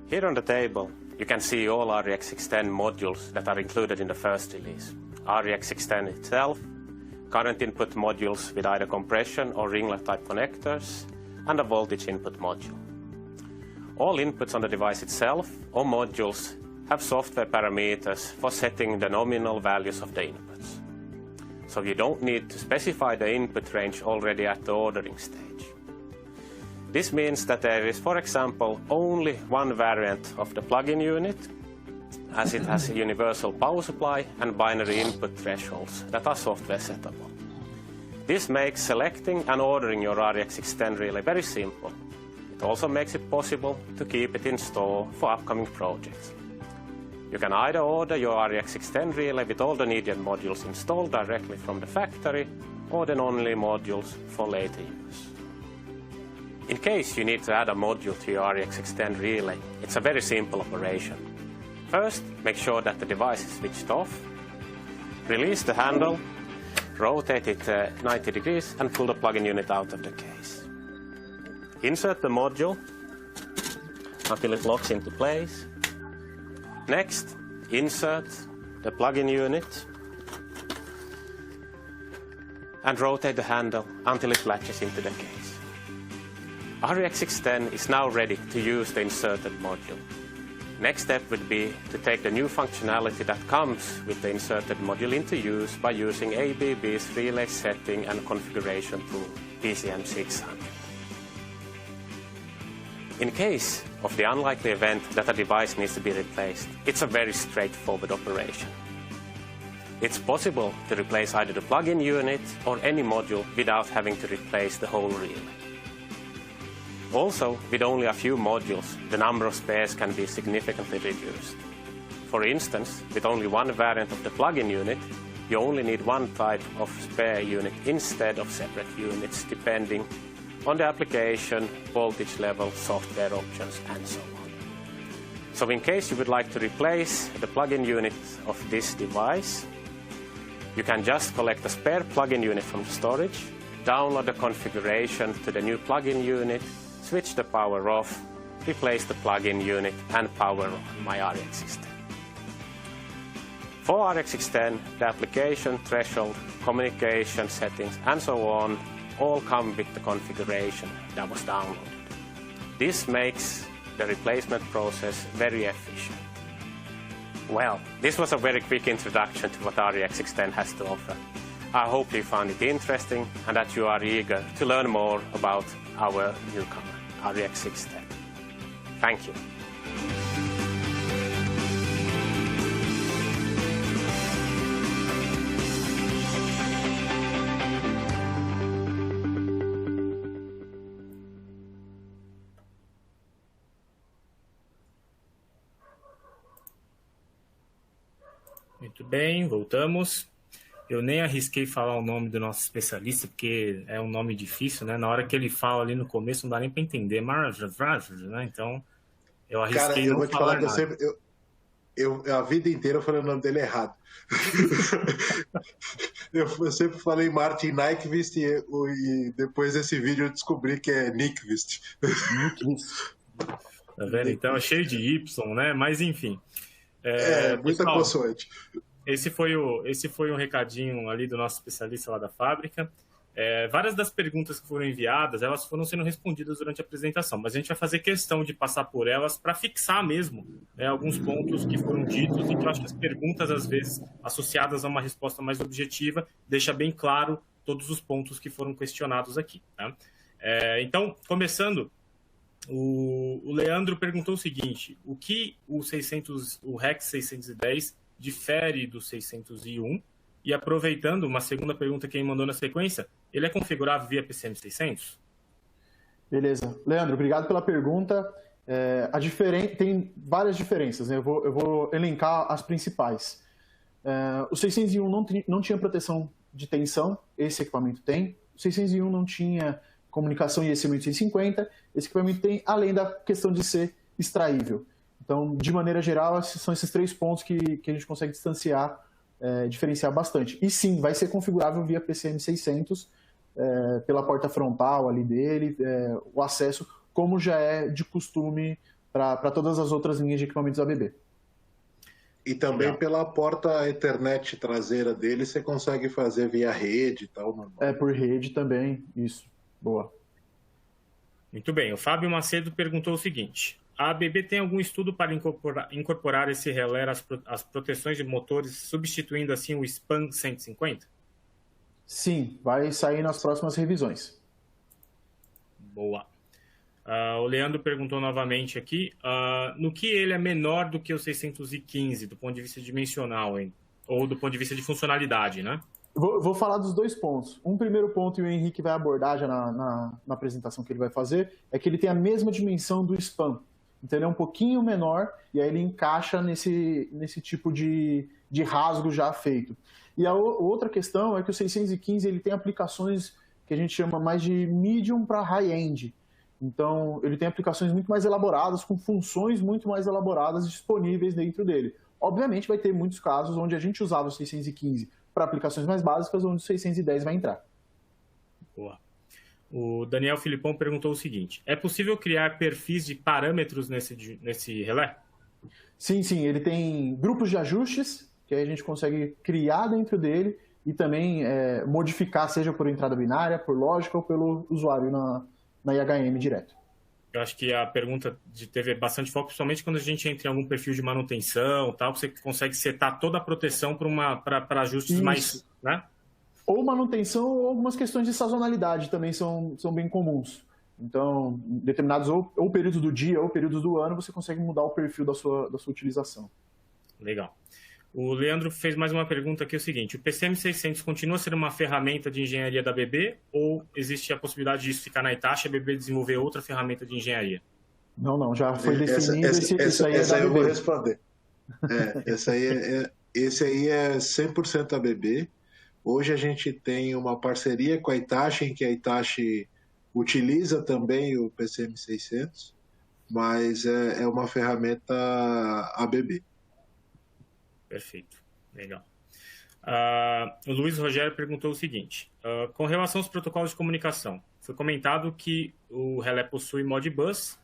[SPEAKER 4] Here on the table, you can see all RxX10 modules that are included in the first release. RxX10 itself, current input modules with either compression or ringlet type connectors, and a voltage input module. All inputs on the device itself or modules have software parameters for setting the nominal values of the inputs. So you don't need to specify the input range already at the ordering stage. This means that there is, for example, only one variant of the plug-in unit, as it has a universal power supply and binary input thresholds that are software settable. This makes selecting and ordering your RxX10 relay very simple. It also makes it possible to keep it in store for upcoming projects. You can either order your RxX10 relay with all the needed modules installed directly from the factory, or then only modules for later use. In case you need to add a module to your RxX10 relay, it's a very simple operation. First, make sure that the device is switched off. Release the handle, rotate it 90 degrees and pull the plug-in unit out of the case. Insert the module until it locks into place. Next, insert the plug-in unit and rotate the handle until it latches into the case. RxX10 is now ready to use the inserted module. Next step would be to take the new functionality that comes with the inserted module into use by using ABB's relay setting and configuration tool, PCM600. In case of the unlikely event that a device needs to be replaced, it's a very straightforward operation. It's possible to replace either the plug-in unit or any module without having to replace the whole relay. Also, with only a few modules, the number of spares can be significantly reduced. For instance, with only one variant of the plug-in unit, you only need one type of spare unit instead of separate units, depending on the application, voltage level, software options, and so on. So in case you would like to replace the plug-in unit of this device, you can just collect a spare plug-in unit from the storage, download the configuration to the new plug-in unit, switch the power off, replace the plug-in unit, and power on my RxX10. For RxX10, the application, threshold, communication settings, and so on all come with the configuration that was downloaded. This makes the replacement process very efficient. Well, this was a very quick introduction to what RxX10 has to offer. I hope you found it interesting and that you are eager to learn more about our newcomer, RxX10. Thank you.
[SPEAKER 1] Muito bem, voltamos. Eu nem arrisquei falar o nome do nosso especialista, porque é um nome difícil, né? Na hora que ele fala ali no começo, não dá nem para entender. Né? Então, eu arrisquei.
[SPEAKER 3] Cara, eu vou te falar que eu a vida inteira eu falei o nome dele errado. eu sempre falei Martin Nyquist e depois desse vídeo eu descobri que é Nyquist.
[SPEAKER 1] Tá vendo? Então é cheio de Y, né? Mas enfim.
[SPEAKER 3] Muita consoante.
[SPEAKER 1] Esse foi um recadinho ali do nosso especialista lá da fábrica. Várias das perguntas que foram enviadas, elas foram sendo respondidas durante a apresentação, mas a gente vai fazer questão de passar por elas para fixar mesmo, né, alguns pontos que foram ditos, e que eu acho que as perguntas, às vezes, associadas a uma resposta mais objetiva, deixa bem claro todos os pontos que foram questionados aqui. Tá? Então, começando O Leandro perguntou o seguinte: o que o REC 610 difere do 601? E aproveitando, uma segunda pergunta que ele mandou na sequência, ele é configurável via PCM600?
[SPEAKER 2] Beleza. Leandro, obrigado pela pergunta. Tem várias diferenças, né? Eu vou elencar as principais. O 601 não tinha proteção de tensão, esse equipamento tem. O 601 não tinha comunicação IEC 1850, esse equipamento tem, além da questão de ser extraível. Então, de maneira geral, são esses 3 pontos que a gente consegue diferenciar bastante. E sim, vai ser configurável via PCM600, pela porta frontal ali dele, o acesso, como já é de costume para todas as outras linhas de equipamentos ABB.
[SPEAKER 3] E também pela porta Ethernet traseira dele, você consegue fazer via rede e tal. Normal.
[SPEAKER 2] Por rede também, isso. Boa.
[SPEAKER 1] Muito bem. O Fábio Macedo perguntou o seguinte: a ABB tem algum estudo para incorporar esse relé às proteções de motores, substituindo assim o SPAN 150?
[SPEAKER 2] Sim, vai sair nas próximas revisões.
[SPEAKER 1] Boa. O Leandro perguntou novamente aqui, no que ele é menor do que o 615, do ponto de vista dimensional, hein? Ou do ponto de vista de funcionalidade, né?
[SPEAKER 2] Vou falar dos 2 pontos. Um primeiro ponto, e o Henrique vai abordar já na apresentação que ele vai fazer, é que ele tem a mesma dimensão do SPAN. Então ele é um pouquinho menor e aí ele encaixa nesse tipo de rasgo já feito. E a outra questão é que o 615 ele tem aplicações que a gente chama mais de medium para high-end. Então ele tem aplicações muito mais elaboradas, com funções muito mais elaboradas disponíveis dentro dele. Obviamente vai ter muitos casos onde a gente usava o 615 para aplicações mais básicas, onde o 610 vai entrar.
[SPEAKER 1] Boa. O Daniel Filipão perguntou o seguinte: é possível criar perfis de parâmetros nesse relé?
[SPEAKER 2] Sim, ele tem grupos de ajustes, que aí a gente consegue criar dentro dele e também modificar, seja por entrada binária, por lógica ou pelo usuário na IHM direto.
[SPEAKER 1] Eu acho que a pergunta teve bastante foco, principalmente quando a gente entra em algum perfil de manutenção, tal, você consegue setar toda a proteção para ajustes mais, né?
[SPEAKER 2] Ou manutenção ou algumas questões de sazonalidade também são bem comuns. Então, determinados ou períodos do dia ou períodos do ano, você consegue mudar o perfil da sua utilização.
[SPEAKER 1] Legal. O Leandro fez mais uma pergunta aqui, é o seguinte: o PCM600 continua sendo uma ferramenta de engenharia da ABB ou existe a possibilidade disso ficar na Itachi e a ABB desenvolver outra ferramenta de engenharia?
[SPEAKER 2] Não, já foi definido.
[SPEAKER 3] Essa aí eu vou responder. Esse aí é 100% ABB. Hoje a gente tem uma parceria com a Itachi, em que a Itachi utiliza também o PCM600, mas é uma ferramenta ABB.
[SPEAKER 1] Perfeito, legal. O Luiz Rogério perguntou o seguinte: com relação aos protocolos de comunicação, foi comentado que o relé possui Modbus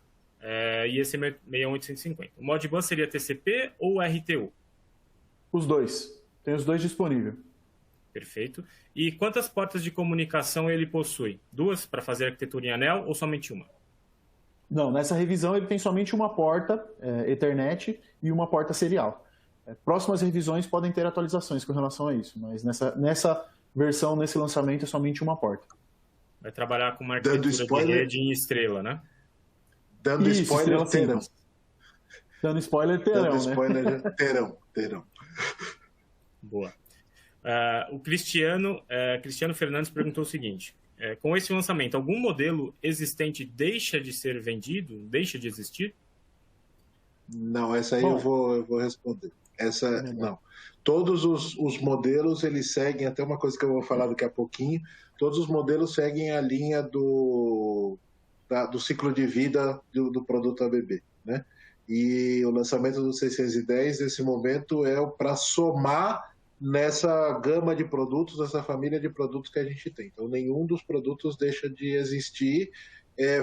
[SPEAKER 1] e esse 61850. O Modbus seria TCP ou RTU?
[SPEAKER 2] Os dois. Tem os dois disponíveis.
[SPEAKER 1] Perfeito. E quantas portas de comunicação ele possui? 2 para fazer arquitetura em anel ou somente uma?
[SPEAKER 2] Não, nessa revisão ele tem somente uma porta Ethernet e uma porta serial. Próximas revisões podem ter atualizações com relação a isso, mas nessa versão, nesse lançamento, é somente uma porta.
[SPEAKER 1] Vai trabalhar com uma arquitetura de rede em estrela, né?
[SPEAKER 3] Dando
[SPEAKER 2] isso,
[SPEAKER 3] spoiler, terão.
[SPEAKER 2] Dando spoiler, terão,
[SPEAKER 3] Dando spoiler,
[SPEAKER 2] né?
[SPEAKER 3] terão.
[SPEAKER 1] Boa. O Cristiano Fernandes perguntou o seguinte: com esse lançamento, algum modelo existente deixa de ser vendido? Deixa de existir?
[SPEAKER 3] Não, essa aí eu vou responder. Não. Todos os modelos, eles seguem, até uma coisa que eu vou falar daqui a pouquinho, todos os modelos seguem a linha do ciclo de vida do produto ABB, né? E o lançamento do 610, nesse momento, é para somar nessa gama de produtos, nessa família de produtos que a gente tem. Então, nenhum dos produtos deixa de existir,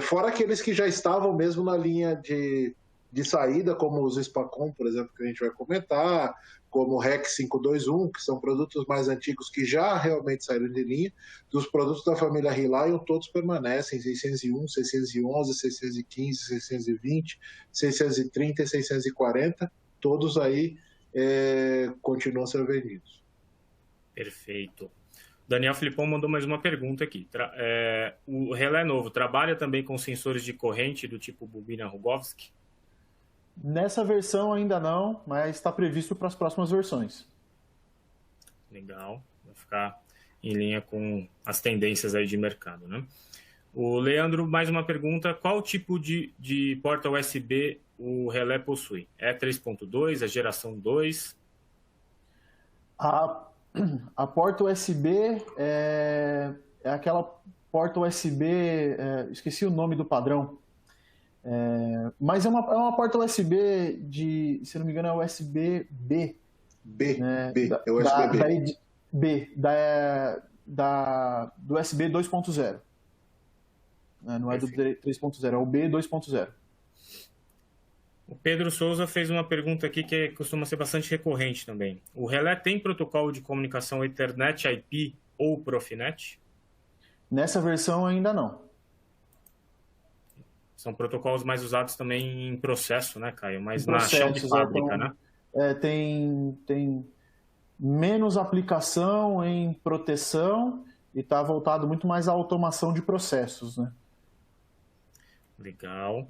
[SPEAKER 3] fora aqueles que já estavam mesmo na linha de saída, como os Spacom, por exemplo, que a gente vai comentar, como o REC 521, que são produtos mais antigos que já realmente saíram de linha. Dos produtos da família Relion, todos permanecem, 601, 611, 615, 620, 630 e 640, todos aí continuam sendo vendidos.
[SPEAKER 1] Perfeito. Daniel Filipão mandou mais uma pergunta aqui. O relé novo trabalha também com sensores de corrente do tipo bobina Rogowski?
[SPEAKER 2] Nessa versão ainda não, mas está previsto para as próximas versões.
[SPEAKER 1] Legal, vai ficar em linha com as tendências aí de mercado, né? O Leandro, mais uma pergunta. Qual tipo de porta USB o relé possui? É 3.2, é geração 2?
[SPEAKER 2] A porta USB é aquela porta USB, esqueci o nome do padrão, mas é uma porta USB se não me engano, é USB-B. Né?
[SPEAKER 3] É USB-B.
[SPEAKER 2] Do USB 2.0. Não é do 3.0, é o B 2.0.
[SPEAKER 1] O Pedro Souza fez uma pergunta aqui que costuma ser bastante recorrente também. O relé tem protocolo de comunicação Ethernet IP ou Profinet?
[SPEAKER 2] Nessa versão ainda não.
[SPEAKER 1] São protocolos mais usados também em processo, né, Caio? Mas na
[SPEAKER 2] Processos,
[SPEAKER 1] chão de fábrica, né?
[SPEAKER 2] Tem menos aplicação em proteção e está voltado muito mais à automação de processos, né?
[SPEAKER 1] Legal.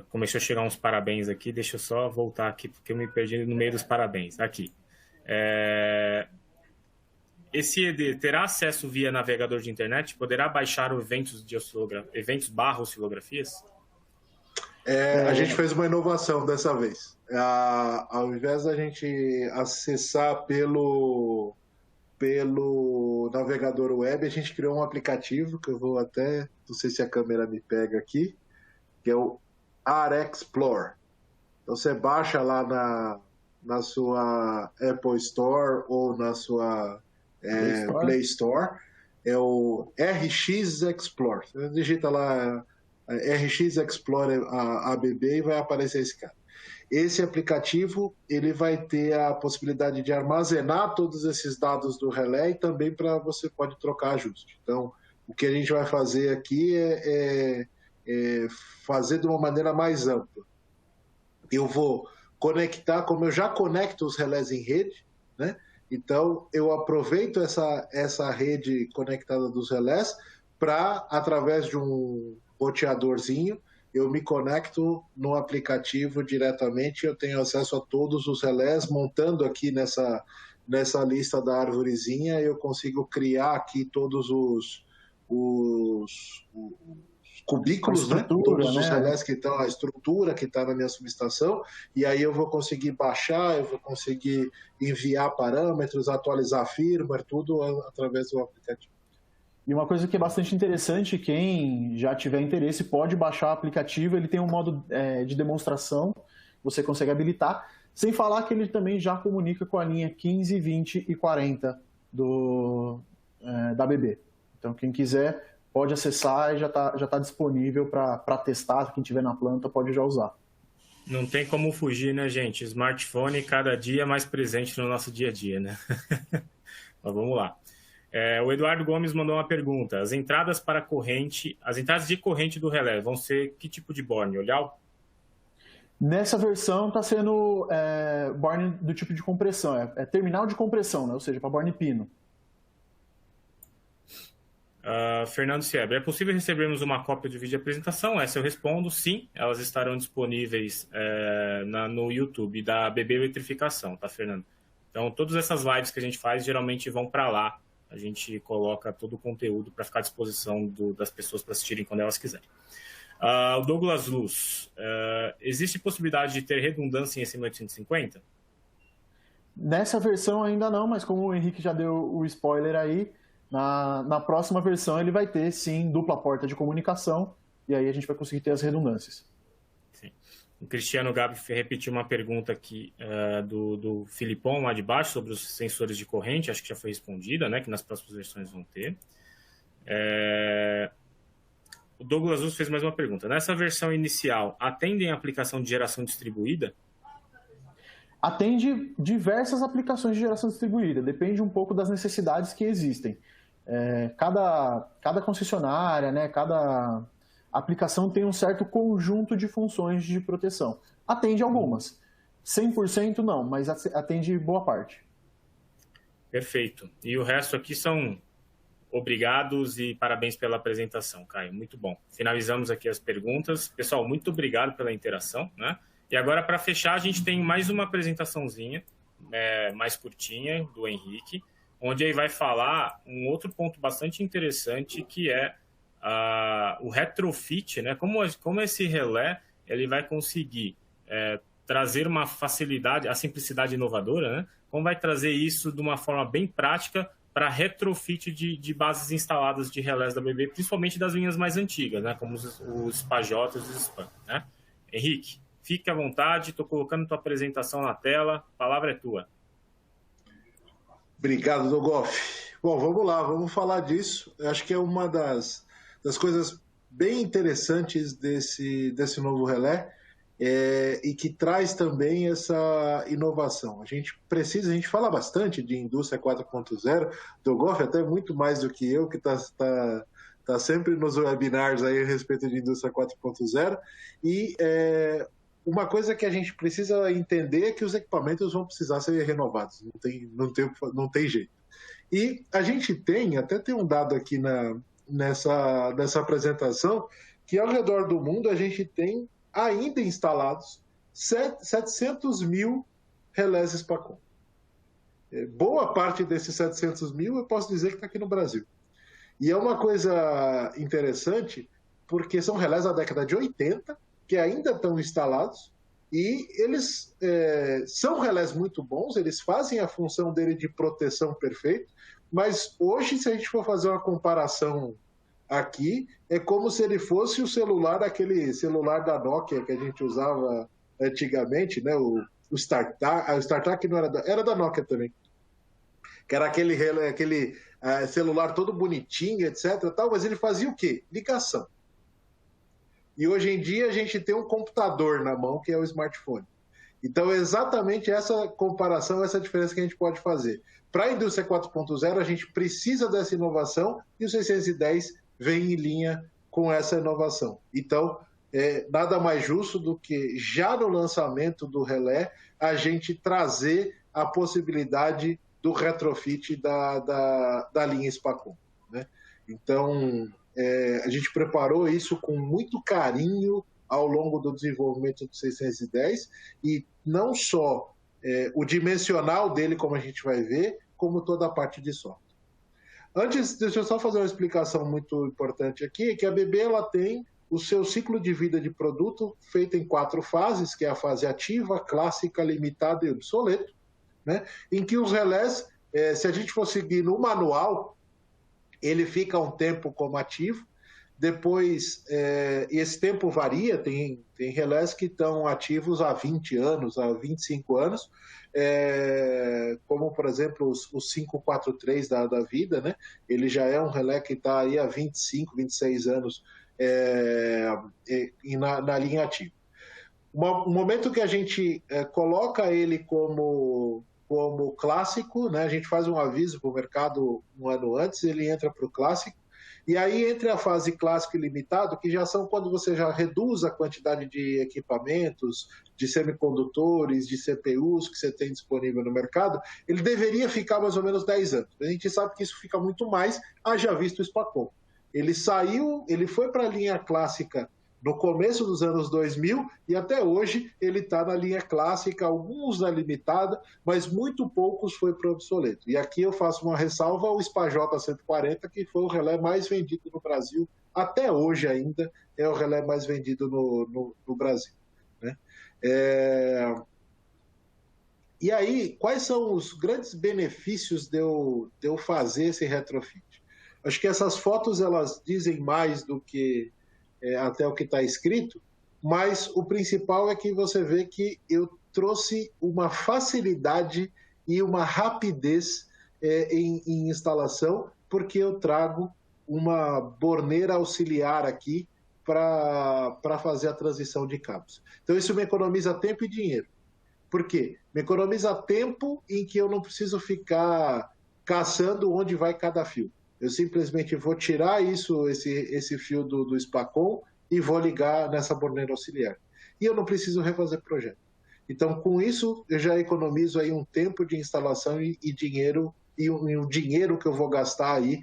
[SPEAKER 1] Começou a chegar uns parabéns aqui, deixa eu só voltar aqui, porque eu me perdi no meio dos parabéns. Aqui. Esse ED terá acesso via navegador de internet? Poderá baixar eventos/oscilografias?
[SPEAKER 3] A gente fez uma inovação dessa vez. Ao invés da gente acessar pelo navegador web, a gente criou um aplicativo que eu vou até, não sei se a câmera me pega aqui, que é o ARExplore. Então você baixa lá na sua Apple Store ou na sua Play Store, é o RX Explore. Você digita lá RX Explore ABB e vai aparecer esse cara. Esse aplicativo ele vai ter a possibilidade de armazenar todos esses dados do relé e também você pode trocar ajuste. Então, o que a gente vai fazer aqui é fazer de uma maneira mais ampla. Eu vou conectar, como eu já conecto os relés em rede, né? Então, eu aproveito essa rede conectada dos relés para, através de um roteadorzinho, eu me conecto no aplicativo diretamente, eu tenho acesso a todos os relés, montando aqui nessa lista da arvorezinha, eu consigo criar aqui todos os cubículos, né? Todos os relés que estão, a estrutura que está na minha subestação, e aí eu vou conseguir baixar, eu vou conseguir enviar parâmetros, atualizar firmware, tudo através do aplicativo.
[SPEAKER 2] E uma coisa que é bastante interessante, quem já tiver interesse pode baixar o aplicativo, ele tem um modo de demonstração, você consegue habilitar, sem falar que ele também já comunica com a linha 15, 20 e 40 da ABB. Então quem quiser pode acessar e já tá disponível para testar, quem tiver na planta pode já usar.
[SPEAKER 1] Não tem como fugir, né, gente? Smartphone cada dia mais presente no nosso dia a dia, né? Mas vamos lá. O Eduardo Gomes mandou uma pergunta. As entradas de corrente do relé vão ser que tipo de borne? Olhal?
[SPEAKER 2] Nessa versão está sendo borne do tipo de compressão, é terminal de compressão, né? Ou seja, para borne pino.
[SPEAKER 1] Fernando Sieber, é possível recebermos uma cópia de vídeo de apresentação? Essa eu respondo, sim. Elas estarão disponíveis no YouTube da ABB Eletrificação, tá, Fernando? Então, todas essas lives que a gente faz geralmente vão para lá. A gente coloca todo o conteúdo para ficar à disposição das pessoas para assistirem quando elas quiserem. O Douglas Luz, existe possibilidade de ter redundância em SM850?
[SPEAKER 2] Nessa versão ainda não, mas como o Henrique já deu o spoiler aí, na próxima versão ele vai ter, sim, dupla porta de comunicação, e aí a gente vai conseguir ter as redundâncias.
[SPEAKER 1] Sim. O Cristiano Gabi repetiu uma pergunta aqui do Filipão lá de baixo sobre os sensores de corrente, acho que já foi respondida, né, que nas próximas versões vão ter. O Douglas Luz fez mais uma pergunta. Nessa versão inicial, atendem a aplicação de geração distribuída?
[SPEAKER 2] Atende diversas aplicações de geração distribuída, depende um pouco das necessidades que existem. Cada concessionária, né, cada aplicação tem um certo conjunto de funções de proteção. Atende algumas. 100% não, mas atende boa parte.
[SPEAKER 1] Perfeito. E o resto aqui são obrigados e parabéns pela apresentação, Caio. Muito bom. Finalizamos aqui as perguntas. Pessoal, muito obrigado pela interação, né? E agora, para fechar, a gente tem mais uma apresentaçãozinha, mais curtinha, do Henrique, onde ele vai falar um outro ponto bastante interessante, que é o retrofit, né? Como esse relé ele vai conseguir trazer uma facilidade, a simplicidade inovadora, né? Como vai trazer isso de uma forma bem prática para retrofit de bases instaladas de relés da ABB, principalmente das linhas mais antigas, né? Como os SPA-J e os SPAN, né? Henrique, fique à vontade, estou colocando tua apresentação na tela, a palavra é tua.
[SPEAKER 3] Obrigado, Dogoff. Bom, vamos lá, vamos falar disso. Eu acho que é uma das coisas bem interessantes desse novo relé, e que traz também essa inovação. A gente fala bastante de indústria 4.0, Dogoff até muito mais do que eu, que está sempre nos webinars aí a respeito de indústria 4.0, e uma coisa que a gente precisa entender é que os equipamentos vão precisar ser renovados, não tem jeito. E a gente até tem um dado aqui nessa apresentação, que ao redor do mundo a gente tem ainda instalados 700 mil relés SPACOM. Boa parte desses 700 mil eu posso dizer que está aqui no Brasil. E é uma coisa interessante, porque são relés da década de 80, que ainda estão instalados, e eles são relés muito bons, eles fazem a função dele de proteção perfeito, mas hoje, se a gente for fazer uma comparação aqui, é como se ele fosse o celular, aquele celular da Nokia que a gente usava antigamente, né? O StarTAC, o StarTAC não era da Nokia também, que era aquele celular todo bonitinho, etc. Tal, mas ele fazia o quê? Ligação. E hoje em dia a gente tem um computador na mão, que é o smartphone. Então é exatamente essa comparação, essa diferença que a gente pode fazer. Para a indústria 4.0, a gente precisa dessa inovação, e o 610 vem em linha com essa inovação. Então, nada mais justo do que, já no lançamento do relé, a gente trazer a possibilidade do retrofit da linha SPACOM, né? Então, a gente preparou isso com muito carinho ao longo do desenvolvimento do 610, e não só o dimensional dele, como a gente vai ver, como toda a parte de software. Antes, deixa eu só fazer uma explicação muito importante aqui, que a ABB ela tem o seu ciclo de vida de produto feito em 4 fases, que é a fase ativa, clássica, limitada e obsoleto, né? Em que os relés, se a gente for seguir no manual, ele fica um tempo como ativo, depois, e esse tempo varia, tem relés que estão ativos há 20 anos, há 25 anos, como, por exemplo, os 543 da vida, né? Ele já é um relé que está aí há 25, 26 anos na linha ativa. O momento que a gente coloca ele como clássico, né? A gente faz um aviso para o mercado um ano antes, ele entra para o clássico, e aí entre a fase clássico e limitado, que já são quando você já reduz a quantidade de equipamentos, de semicondutores, de CPUs que você tem disponível no mercado, ele deveria ficar mais ou menos 10 anos. A gente sabe que isso fica muito mais, haja visto o SPACOM. Ele foi para a linha clássica no começo dos anos 2000, e até hoje ele está na linha clássica, alguns na limitada, mas muito poucos foi para o obsoleto. E aqui eu faço uma ressalva ao SPA-J 140, que foi o relé mais vendido no Brasil, até hoje ainda é o relé mais vendido no Brasil, né? E aí, quais são os grandes benefícios de eu fazer esse retrofit? Acho que essas fotos elas dizem mais do que até o que está escrito, mas o principal é que você vê que eu trouxe uma facilidade e uma rapidez em instalação, porque eu trago uma borneira auxiliar aqui para fazer a transição de cabos. Então isso me economiza tempo e dinheiro. Por quê? Me economiza tempo em que eu não preciso ficar caçando onde vai cada fio. Eu simplesmente vou tirar esse fio do SPACOM e vou ligar nessa borneira auxiliar. E eu não preciso refazer projeto. Então, com isso, eu já economizo aí um tempo de instalação e dinheiro e o dinheiro que eu vou gastar aí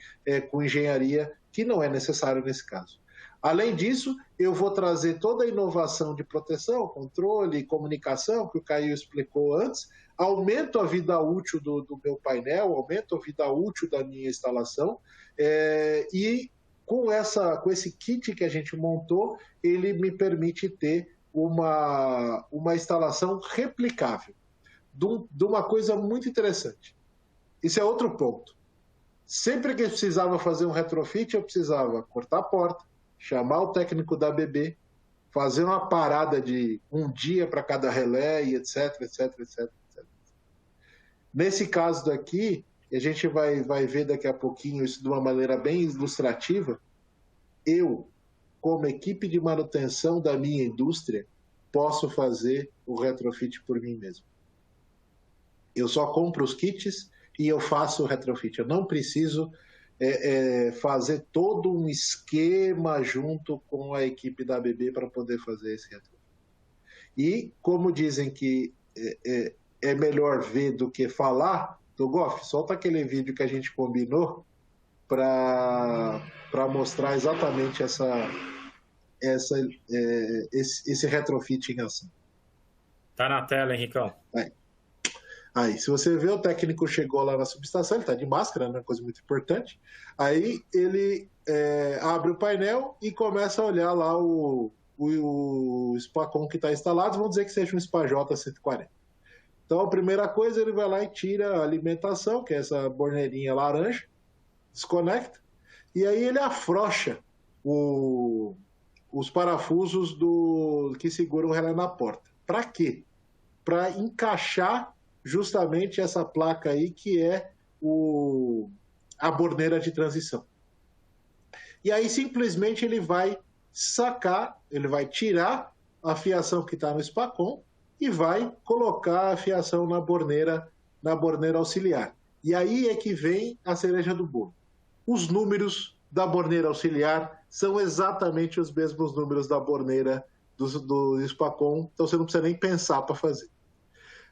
[SPEAKER 3] com engenharia, que não é necessário nesse caso. Além disso, eu vou trazer toda a inovação de proteção, controle, comunicação, que o Caio explicou antes, aumento a vida útil do meu painel, aumento a vida útil da minha instalação, e com esse kit que a gente montou, ele me permite ter uma instalação replicável, de uma coisa muito interessante. Isso é outro ponto. Sempre que eu precisava fazer um retrofit, eu precisava cortar a porta, chamar o técnico da ABB, fazer uma parada de um dia para cada relé, e etc, etc, etc, etc. Nesse caso daqui, a gente vai ver daqui a pouquinho isso de uma maneira bem ilustrativa, eu, como equipe de manutenção da minha indústria, posso fazer o retrofit por mim mesmo. Eu só compro os kits e eu faço o retrofit. Eu não preciso fazer todo um esquema junto com a equipe da ABB para poder fazer esse retrofit. E, como dizem que é melhor ver do que falar, Dogoff, solta aquele vídeo que a gente combinou para mostrar exatamente esse retrofit em ação.
[SPEAKER 1] Tá na tela, Henricão.
[SPEAKER 3] Aí, se você vê, o técnico chegou lá na subestação, ele está de máscara, né, coisa muito importante. Aí ele abre o painel e começa a olhar lá o SPACON que está instalado, vamos dizer que seja um SPA-J 140. Então, a primeira coisa, ele vai lá e tira a alimentação, que é essa borneirinha laranja, desconecta, e aí ele afrouxa os parafusos que seguram o relé na porta. Para quê? Para encaixar justamente essa placa aí, que é a borneira de transição. E aí, simplesmente, ele vai sacar, ele vai tirar a fiação que está no SPACON e vai colocar a fiação na borneira auxiliar. E aí é que vem a cereja do bolo. Os números da borneira auxiliar são exatamente os mesmos números da borneira do SPACON, então você não precisa nem pensar para fazer.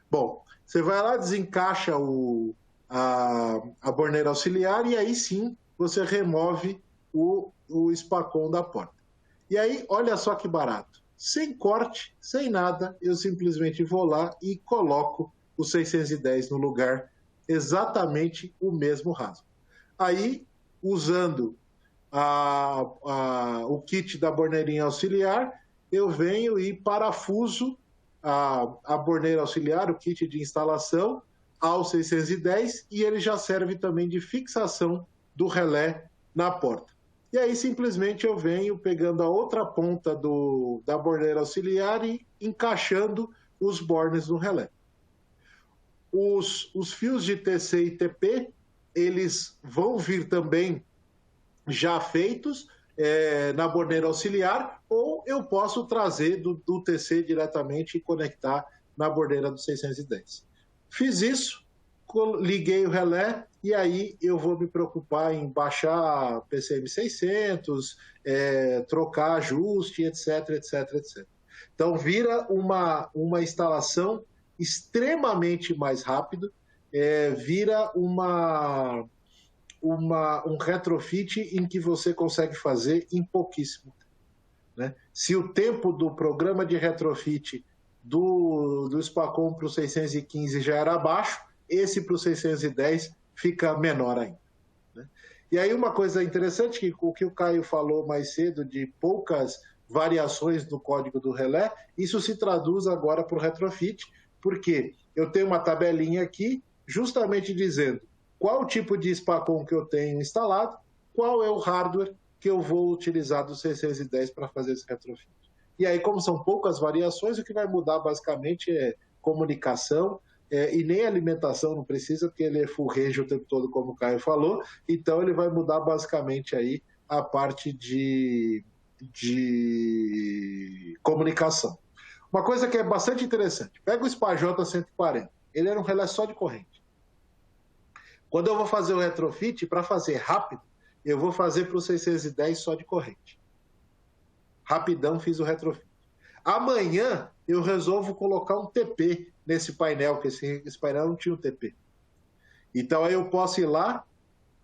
[SPEAKER 3] Bom, você vai lá, desencaixa a borneira auxiliar e aí sim você remove o SPACON da porta. E aí, olha só que barato. Sem corte, sem nada, eu simplesmente vou lá e coloco o 610 no lugar, exatamente o mesmo rasgo. Aí, usando o kit da borneirinha auxiliar, eu venho e parafuso a borneira auxiliar, o kit de instalação, ao 610, e ele já serve também de fixação do relé na porta. E aí simplesmente eu venho pegando a outra ponta da borneira auxiliar e encaixando os bornes no relé. Os fios de TC e TP, eles vão vir também já feitos na borneira auxiliar, ou eu posso trazer do TC diretamente e conectar na borneira do 610. Fiz isso, liguei o relé e aí eu vou me preocupar em baixar PCM 600, trocar ajuste, etc, etc, etc. Então vira uma instalação extremamente mais rápido, vira um retrofit em que você consegue fazer em pouquíssimo tempo, né? Se o tempo do programa de retrofit do SPACON para o 615 já era baixo, esse para o 610 fica menor ainda, né? E aí uma coisa interessante, que o que o Caio falou mais cedo, de poucas variações no código do relé, isso se traduz agora para o retrofit, porque eu tenho uma tabelinha aqui justamente dizendo qual o tipo de SPACON que eu tenho instalado, qual é o hardware que eu vou utilizar do 610 para fazer esse retrofit. E aí, como são poucas variações, o que vai mudar basicamente é comunicação, e nem alimentação não precisa, porque ele é full range o tempo todo, como o Caio falou, então ele vai mudar basicamente aí a parte de comunicação. Uma coisa que é bastante interessante, pega o SPA-J 140, ele era um relé só de corrente. Quando eu vou fazer o retrofit, para fazer rápido, eu vou fazer para o 610 só de corrente. Rapidão, fiz o retrofit. Amanhã eu resolvo colocar um TP nesse painel, que esse painel não tinha um TP. Então aí eu posso ir lá,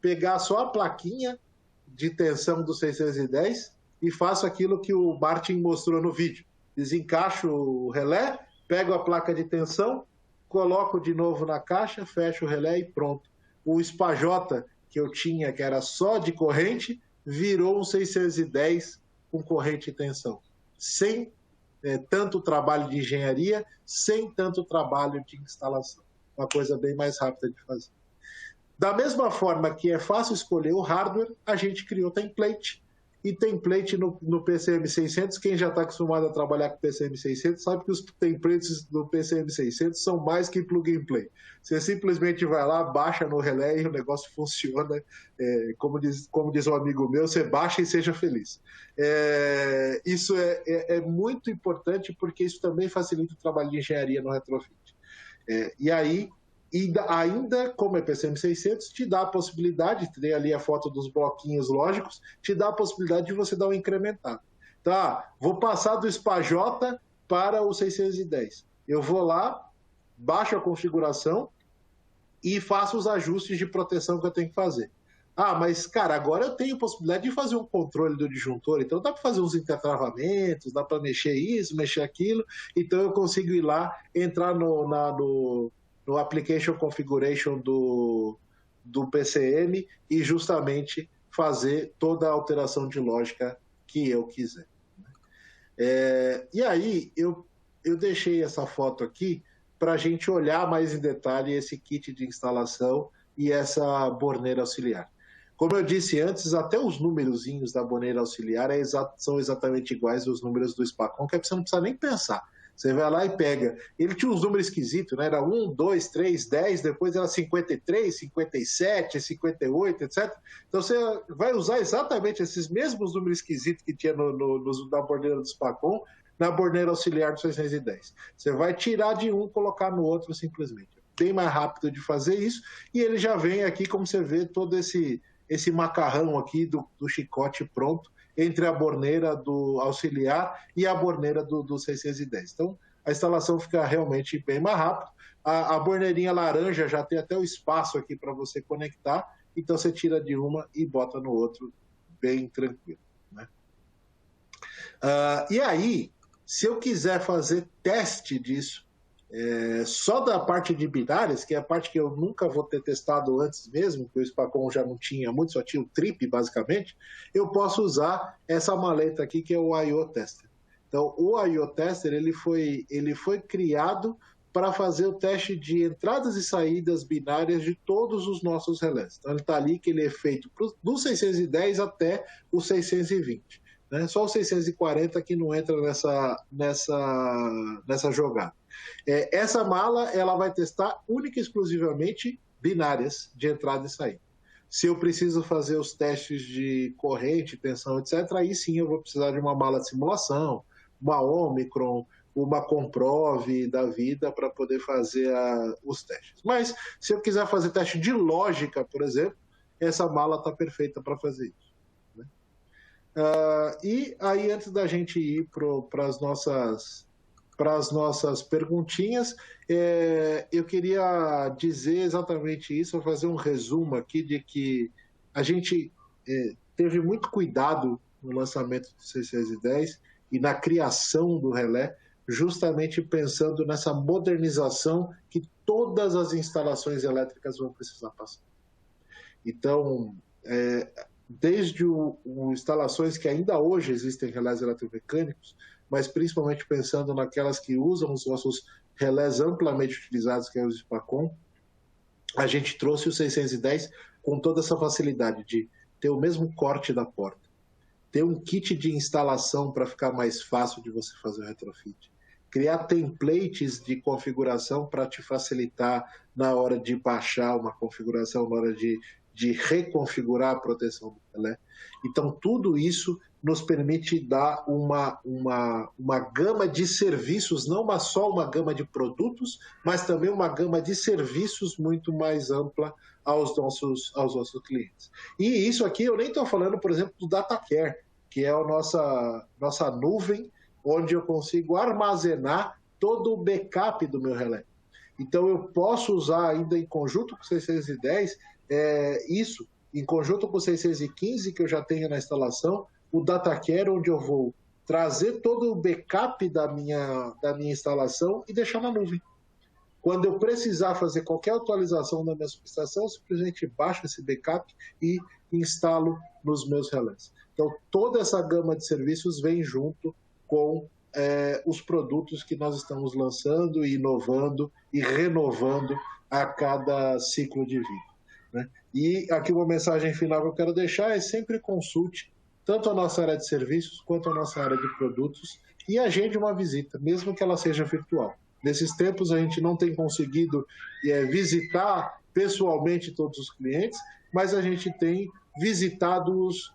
[SPEAKER 3] pegar só a plaquinha de tensão do 610 e faço aquilo que o Martin mostrou no vídeo. Desencaixo o relé, pego a placa de tensão, coloco de novo na caixa, fecho o relé e pronto. O espajota que eu tinha, que era só de corrente, virou um 610 com corrente e tensão. Sem tanto trabalho de engenharia, sem tanto trabalho de instalação. Uma coisa bem mais rápida de fazer. Da mesma forma que é fácil escolher o hardware, a gente criou template. E template no PCM600, quem já está acostumado a trabalhar com PCM600 sabe que os templates do PCM600 são mais que plug and play. Você simplesmente vai lá, baixa no relé e o negócio funciona. Como diz um amigo meu, você baixa e seja feliz. Isso é muito importante porque isso também facilita o trabalho de engenharia no retrofit. E aí, ainda como é PCM600, te dá a possibilidade, tem ali a foto dos bloquinhos lógicos, te dá a possibilidade de você dar um incrementado. Tá, vou passar do SPA-J para o 610. Eu vou lá, baixo a configuração e faço os ajustes de proteção que eu tenho que fazer. Ah, mas, cara, agora eu tenho possibilidade de fazer um controle do disjuntor, então dá para fazer uns intertravamentos, dá para mexer isso, mexer aquilo, então eu consigo ir lá, entrar no Application Configuration do PCM e justamente fazer toda a alteração de lógica que eu quiser. E aí, eu deixei essa foto aqui para a gente olhar mais em detalhe esse kit de instalação e essa borneira auxiliar. Como eu disse antes, até os numerozinhos da borneira auxiliar são exatamente iguais aos números do SPACON, que você não precisa nem pensar. Você vai lá e pega. Ele tinha uns números esquisitos, né? Era 1, 2, 3, 10, depois era 53, 57, 58, etc. Então você vai usar exatamente esses mesmos números esquisitos que tinha na borneira do SPACON, na borneira auxiliar do 610. Você vai tirar de um, colocar no outro simplesmente. Bem mais rápido de fazer isso, e ele já vem aqui, como você vê, todo esse macarrão aqui do chicote pronto, entre a borneira do auxiliar e a borneira do 610. Então, a instalação fica realmente bem mais rápida. A borneirinha laranja já tem até o espaço aqui para você conectar, então você tira de uma e bota no outro, bem tranquilo. Né? E aí, se eu quiser fazer teste disso, só da parte de binárias, que é a parte que eu nunca vou ter testado antes mesmo, que o SPACON já não tinha muito, só tinha o trip basicamente, eu posso usar essa maleta aqui que é o I/O Tester. Então o I/O Tester ele foi criado para fazer o teste de entradas e saídas binárias de todos os nossos relés. Então ele está ali que ele é feito do 610 até o 620. Né? Só o 640 que não entra nessa jogada. Essa mala ela vai testar única e exclusivamente binárias de entrada e saída. Se eu preciso fazer os testes de corrente, tensão, etc., aí sim eu vou precisar de uma mala de simulação, uma Omicron, uma Comprove da vida para poder fazer os testes. Mas se eu quiser fazer teste de lógica, por exemplo, essa mala está perfeita para fazer isso. Né? E aí, antes da gente ir para as nossas perguntinhas, eu queria dizer exatamente isso, fazer um resumo aqui de que a gente teve muito cuidado no lançamento do 610 e na criação do relé, justamente pensando nessa modernização que todas as instalações elétricas vão precisar passar. Então, desde instalações que ainda hoje existem relés eletromecânicos, mas principalmente pensando naquelas que usam os nossos relés amplamente utilizados, que é o SPACON, a gente trouxe o 610 com toda essa facilidade de ter o mesmo corte da porta, ter um kit de instalação para ficar mais fácil de você fazer o retrofit, criar templates de configuração para te facilitar na hora de baixar uma configuração, na hora de reconfigurar a proteção do relé. Então, tudo isso nos permite dar uma gama de serviços, não só uma gama de produtos, mas também uma gama de serviços muito mais ampla aos nossos clientes. E isso aqui eu nem estou falando, por exemplo, do DataCare, que é a nossa nuvem, onde eu consigo armazenar todo o backup do meu relé. Então, eu posso usar ainda em conjunto com o 610 isso, em conjunto com o 615 que eu já tenho na instalação, o DataCare, onde eu vou trazer todo o backup da minha instalação e deixar na nuvem. Quando eu precisar fazer qualquer atualização da minha subestação, eu simplesmente baixo esse backup e instalo nos meus relés. Então, toda essa gama de serviços vem junto com os produtos que nós estamos lançando, inovando e renovando a cada ciclo de vida, né? E aqui uma mensagem final que eu quero deixar é: sempre consulte tanto a nossa área de serviços quanto a nossa área de produtos e agende uma visita, mesmo que ela seja virtual. Nesses tempos a gente não tem conseguido visitar pessoalmente todos os clientes, mas a gente tem visitado-os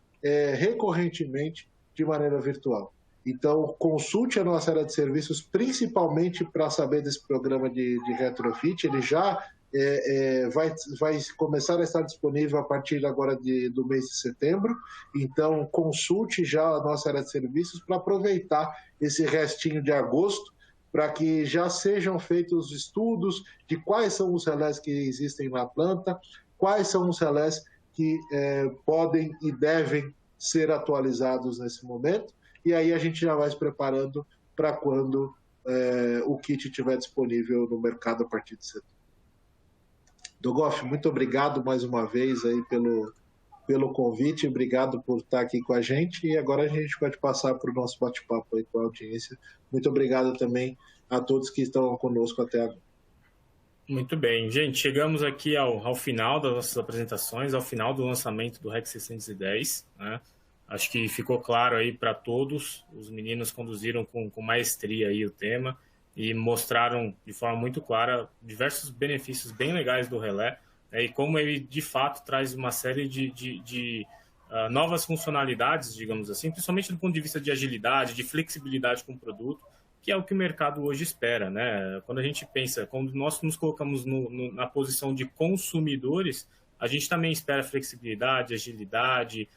[SPEAKER 3] recorrentemente de maneira virtual. Então, consulte a nossa área de serviços, principalmente para saber desse programa de retrofit. Ele já vai começar a estar disponível a partir agora do mês de setembro. Então, consulte já a nossa área de serviços para aproveitar esse restinho de agosto, para que já sejam feitos estudos de quais são os relés que existem na planta, quais são os relés que podem e devem ser atualizados nesse momento, e aí a gente já vai se preparando para quando o kit estiver disponível no mercado a partir de setembro. Dogoff, muito obrigado mais uma vez aí pelo convite, obrigado por estar aqui com a gente, e agora a gente pode passar para o nosso bate-papo aí com a audiência. Muito obrigado também a todos que estão conosco até agora.
[SPEAKER 1] Muito bem, gente, chegamos aqui ao final das nossas apresentações, ao final do lançamento do REC 610, né? Acho que ficou claro aí para todos, os meninos conduziram com maestria aí o tema e mostraram de forma muito clara diversos benefícios bem legais do relé, né? E como ele de fato traz uma série de novas funcionalidades, digamos assim, principalmente do ponto de vista de agilidade, de flexibilidade com o produto, que é o que o mercado hoje espera, né? Quando a gente pensa, quando nós nos colocamos na posição de consumidores, a gente também espera flexibilidade, agilidade,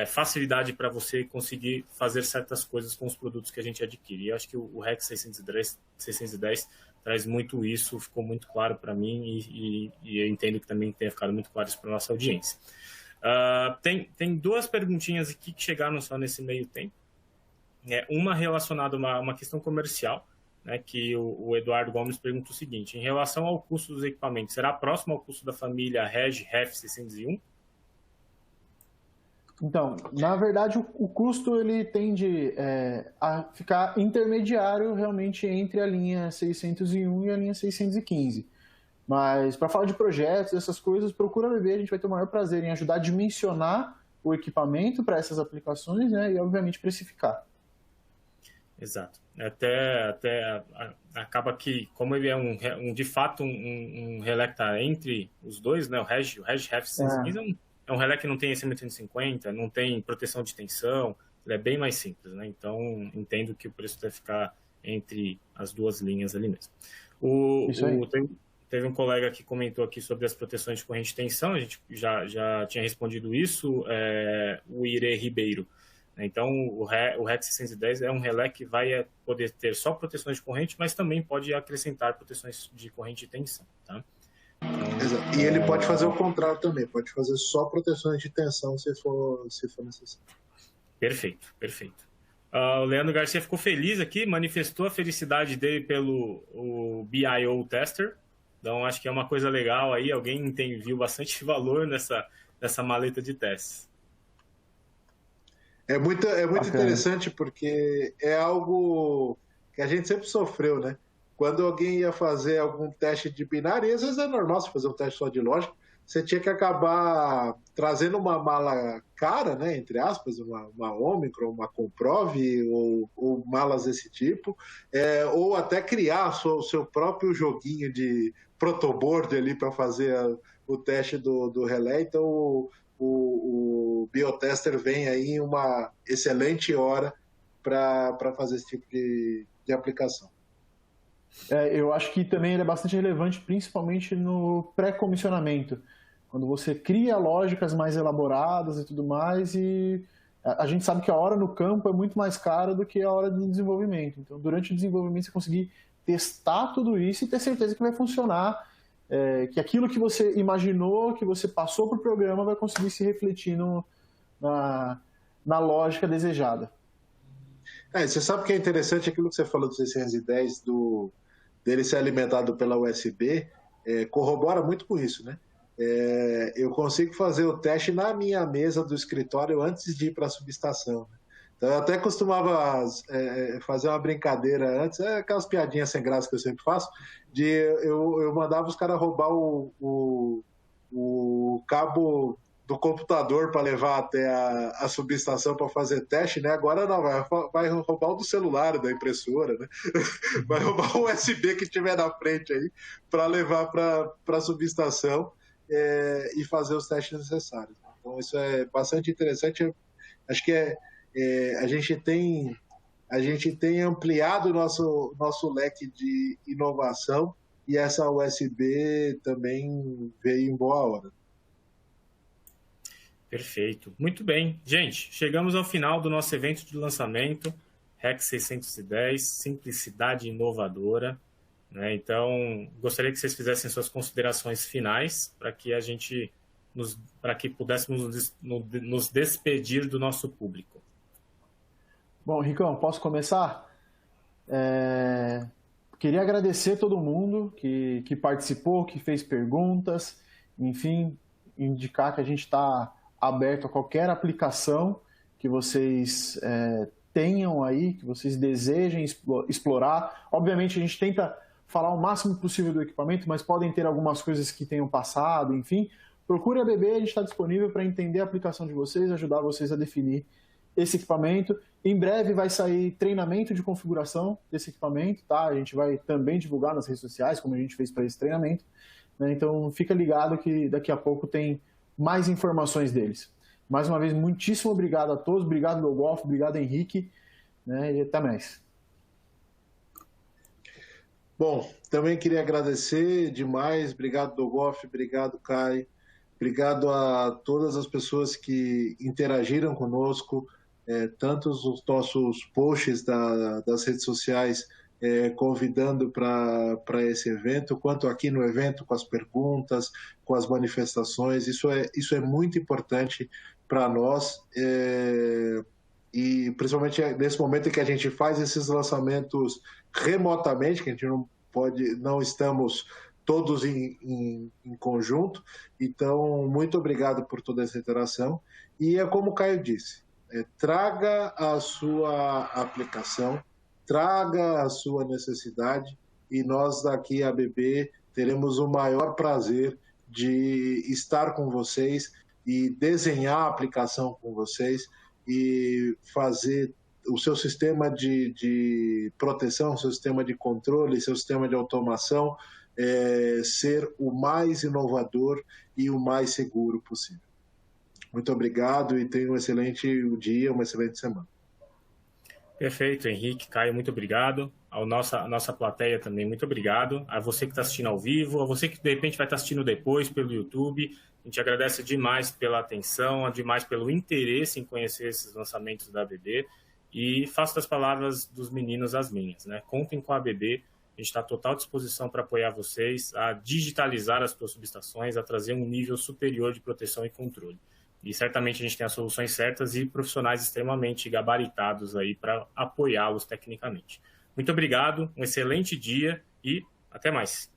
[SPEAKER 1] facilidade para você conseguir fazer certas coisas com os produtos que a gente adquire. E eu acho que o REC 610 traz muito isso, ficou muito claro para mim e eu entendo que também tenha ficado muito claro isso para a nossa audiência. Tem duas perguntinhas aqui que chegaram só nesse meio tempo. Uma relacionada a uma questão comercial, né, que o Eduardo Gomes pergunta o seguinte: em relação ao custo dos equipamentos, será próximo ao custo da família REG REF 601?
[SPEAKER 2] Então, na verdade, o custo ele tende a ficar intermediário realmente entre a linha 601 e a linha 615. Mas, para falar de projetos, essas coisas, procura ver, a gente vai ter o maior prazer em ajudar a dimensionar o equipamento para essas aplicações, né, e, obviamente, precificar.
[SPEAKER 1] Exato. Até acaba que, como ele é de fato um relé que está entre os dois, né, o REG REF 615 é um relé que não tem ECM850, não tem proteção de tensão, ele é bem mais simples, né? Então, entendo que o preço deve ficar entre as duas linhas ali mesmo. Teve um colega que comentou aqui sobre as proteções de corrente de tensão, a gente já tinha respondido isso, o Ire Ribeiro. Então, o REC 610 é um relé que vai poder ter só proteções de corrente, mas também pode acrescentar proteções de corrente de tensão, tá?
[SPEAKER 3] Exato. E ele pode fazer o contrário também, pode fazer só proteções de tensão se for necessário.
[SPEAKER 1] Perfeito. O Leandro Garcia ficou feliz aqui, manifestou a felicidade dele pelo BIO Tester, então acho que é uma coisa legal aí, alguém viu bastante valor nessa maleta de testes.
[SPEAKER 3] É muito interessante porque é algo que a gente sempre sofreu, né? Quando alguém ia fazer algum teste de binário, e às vezes é normal você fazer um teste só de lógica, você tinha que acabar trazendo uma mala cara, né, entre aspas, uma Omicron, uma Comprove, ou malas desse tipo, ou até criar o seu próprio joguinho de protoboard ali para fazer o teste do relé. Então, o Biotester vem aí uma excelente hora para fazer esse tipo de aplicação.
[SPEAKER 2] Eu acho que também ele é bastante relevante, principalmente no pré-comissionamento, quando você cria lógicas mais elaboradas e tudo mais, e a gente sabe que a hora no campo é muito mais cara do que a hora do desenvolvimento. Então, durante o desenvolvimento, você conseguir testar tudo isso e ter certeza que vai funcionar, que aquilo que você imaginou, que você passou para o programa, vai conseguir se refletir na lógica desejada.
[SPEAKER 3] Você sabe que é interessante aquilo que você falou do 610, dele ser alimentado pela USB, corrobora muito com isso, né? Eu consigo fazer o teste na minha mesa do escritório antes de ir para a subestação. Então, eu até costumava fazer uma brincadeira antes, aquelas piadinhas sem graça que eu sempre faço, eu mandava os caras roubar o cabo do computador para levar até a subestação para fazer teste, né? Agora não, vai roubar o do celular, da impressora, né? Vai roubar o USB que tiver na frente aí para levar para a subestação e fazer os testes necessários. Então, isso é bastante interessante. Acho que a gente tem ampliado o nosso leque de inovação e essa USB também veio em boa hora.
[SPEAKER 1] Perfeito. Muito bem. Gente, chegamos ao final do nosso evento de lançamento, REC 610, Simplicidade Inovadora. Né? Então, gostaria que vocês fizessem suas considerações finais para que pudéssemos nos despedir do nosso público.
[SPEAKER 2] Bom, Ricão, posso começar? Queria agradecer todo mundo que participou, que fez perguntas, enfim, indicar que a gente está aberto a qualquer aplicação que vocês tenham aí, que vocês desejem explorar. Obviamente, a gente tenta falar o máximo possível do equipamento, mas podem ter algumas coisas que tenham passado, enfim. Procure a ABB, a gente está disponível para entender a aplicação de vocês, ajudar vocês a definir esse equipamento. Em breve vai sair treinamento de configuração desse equipamento, tá? A gente vai também divulgar nas redes sociais, como a gente fez para esse treinamento. Né? Então, fica ligado que daqui a pouco tem mais informações deles. Mais uma vez, muitíssimo obrigado a todos. Obrigado, Dolgoff. Obrigado, Henrique. Né? E até mais.
[SPEAKER 3] Bom, também queria agradecer demais. Obrigado, Dolgoff. Obrigado, Kai. Obrigado a todas as pessoas que interagiram conosco, tanto os nossos posts das redes sociais convidando para esse evento, quanto aqui no evento com as perguntas, com as manifestações. Isso é muito importante para nós, e principalmente nesse momento em que a gente faz esses lançamentos remotamente, que a gente não estamos todos em conjunto. Então, muito obrigado por toda essa interação. E é como o Caio disse, traga a sua aplicação, traga a sua necessidade, e nós daqui, a ABB, teremos o maior prazer de estar com vocês e desenhar a aplicação com vocês e fazer o seu sistema de proteção, seu sistema de controle, seu sistema de automação ser o mais inovador e o mais seguro possível. Muito obrigado e tenha um excelente dia, uma excelente semana.
[SPEAKER 1] Perfeito, Henrique, Caio, muito obrigado. A nossa plateia também, muito obrigado. A você que está assistindo ao vivo, a você que de repente vai estar assistindo depois pelo YouTube, a gente agradece demais pela atenção, demais pelo interesse em conhecer esses lançamentos da ABB, e faço das palavras dos meninos as minhas, né? Contem com a ABB, a gente está à total disposição para apoiar vocês a digitalizar as suas subestações, a trazer um nível superior de proteção e controle. E certamente a gente tem as soluções certas e profissionais extremamente gabaritados aí para apoiá-los tecnicamente. Muito obrigado, um excelente dia e até mais.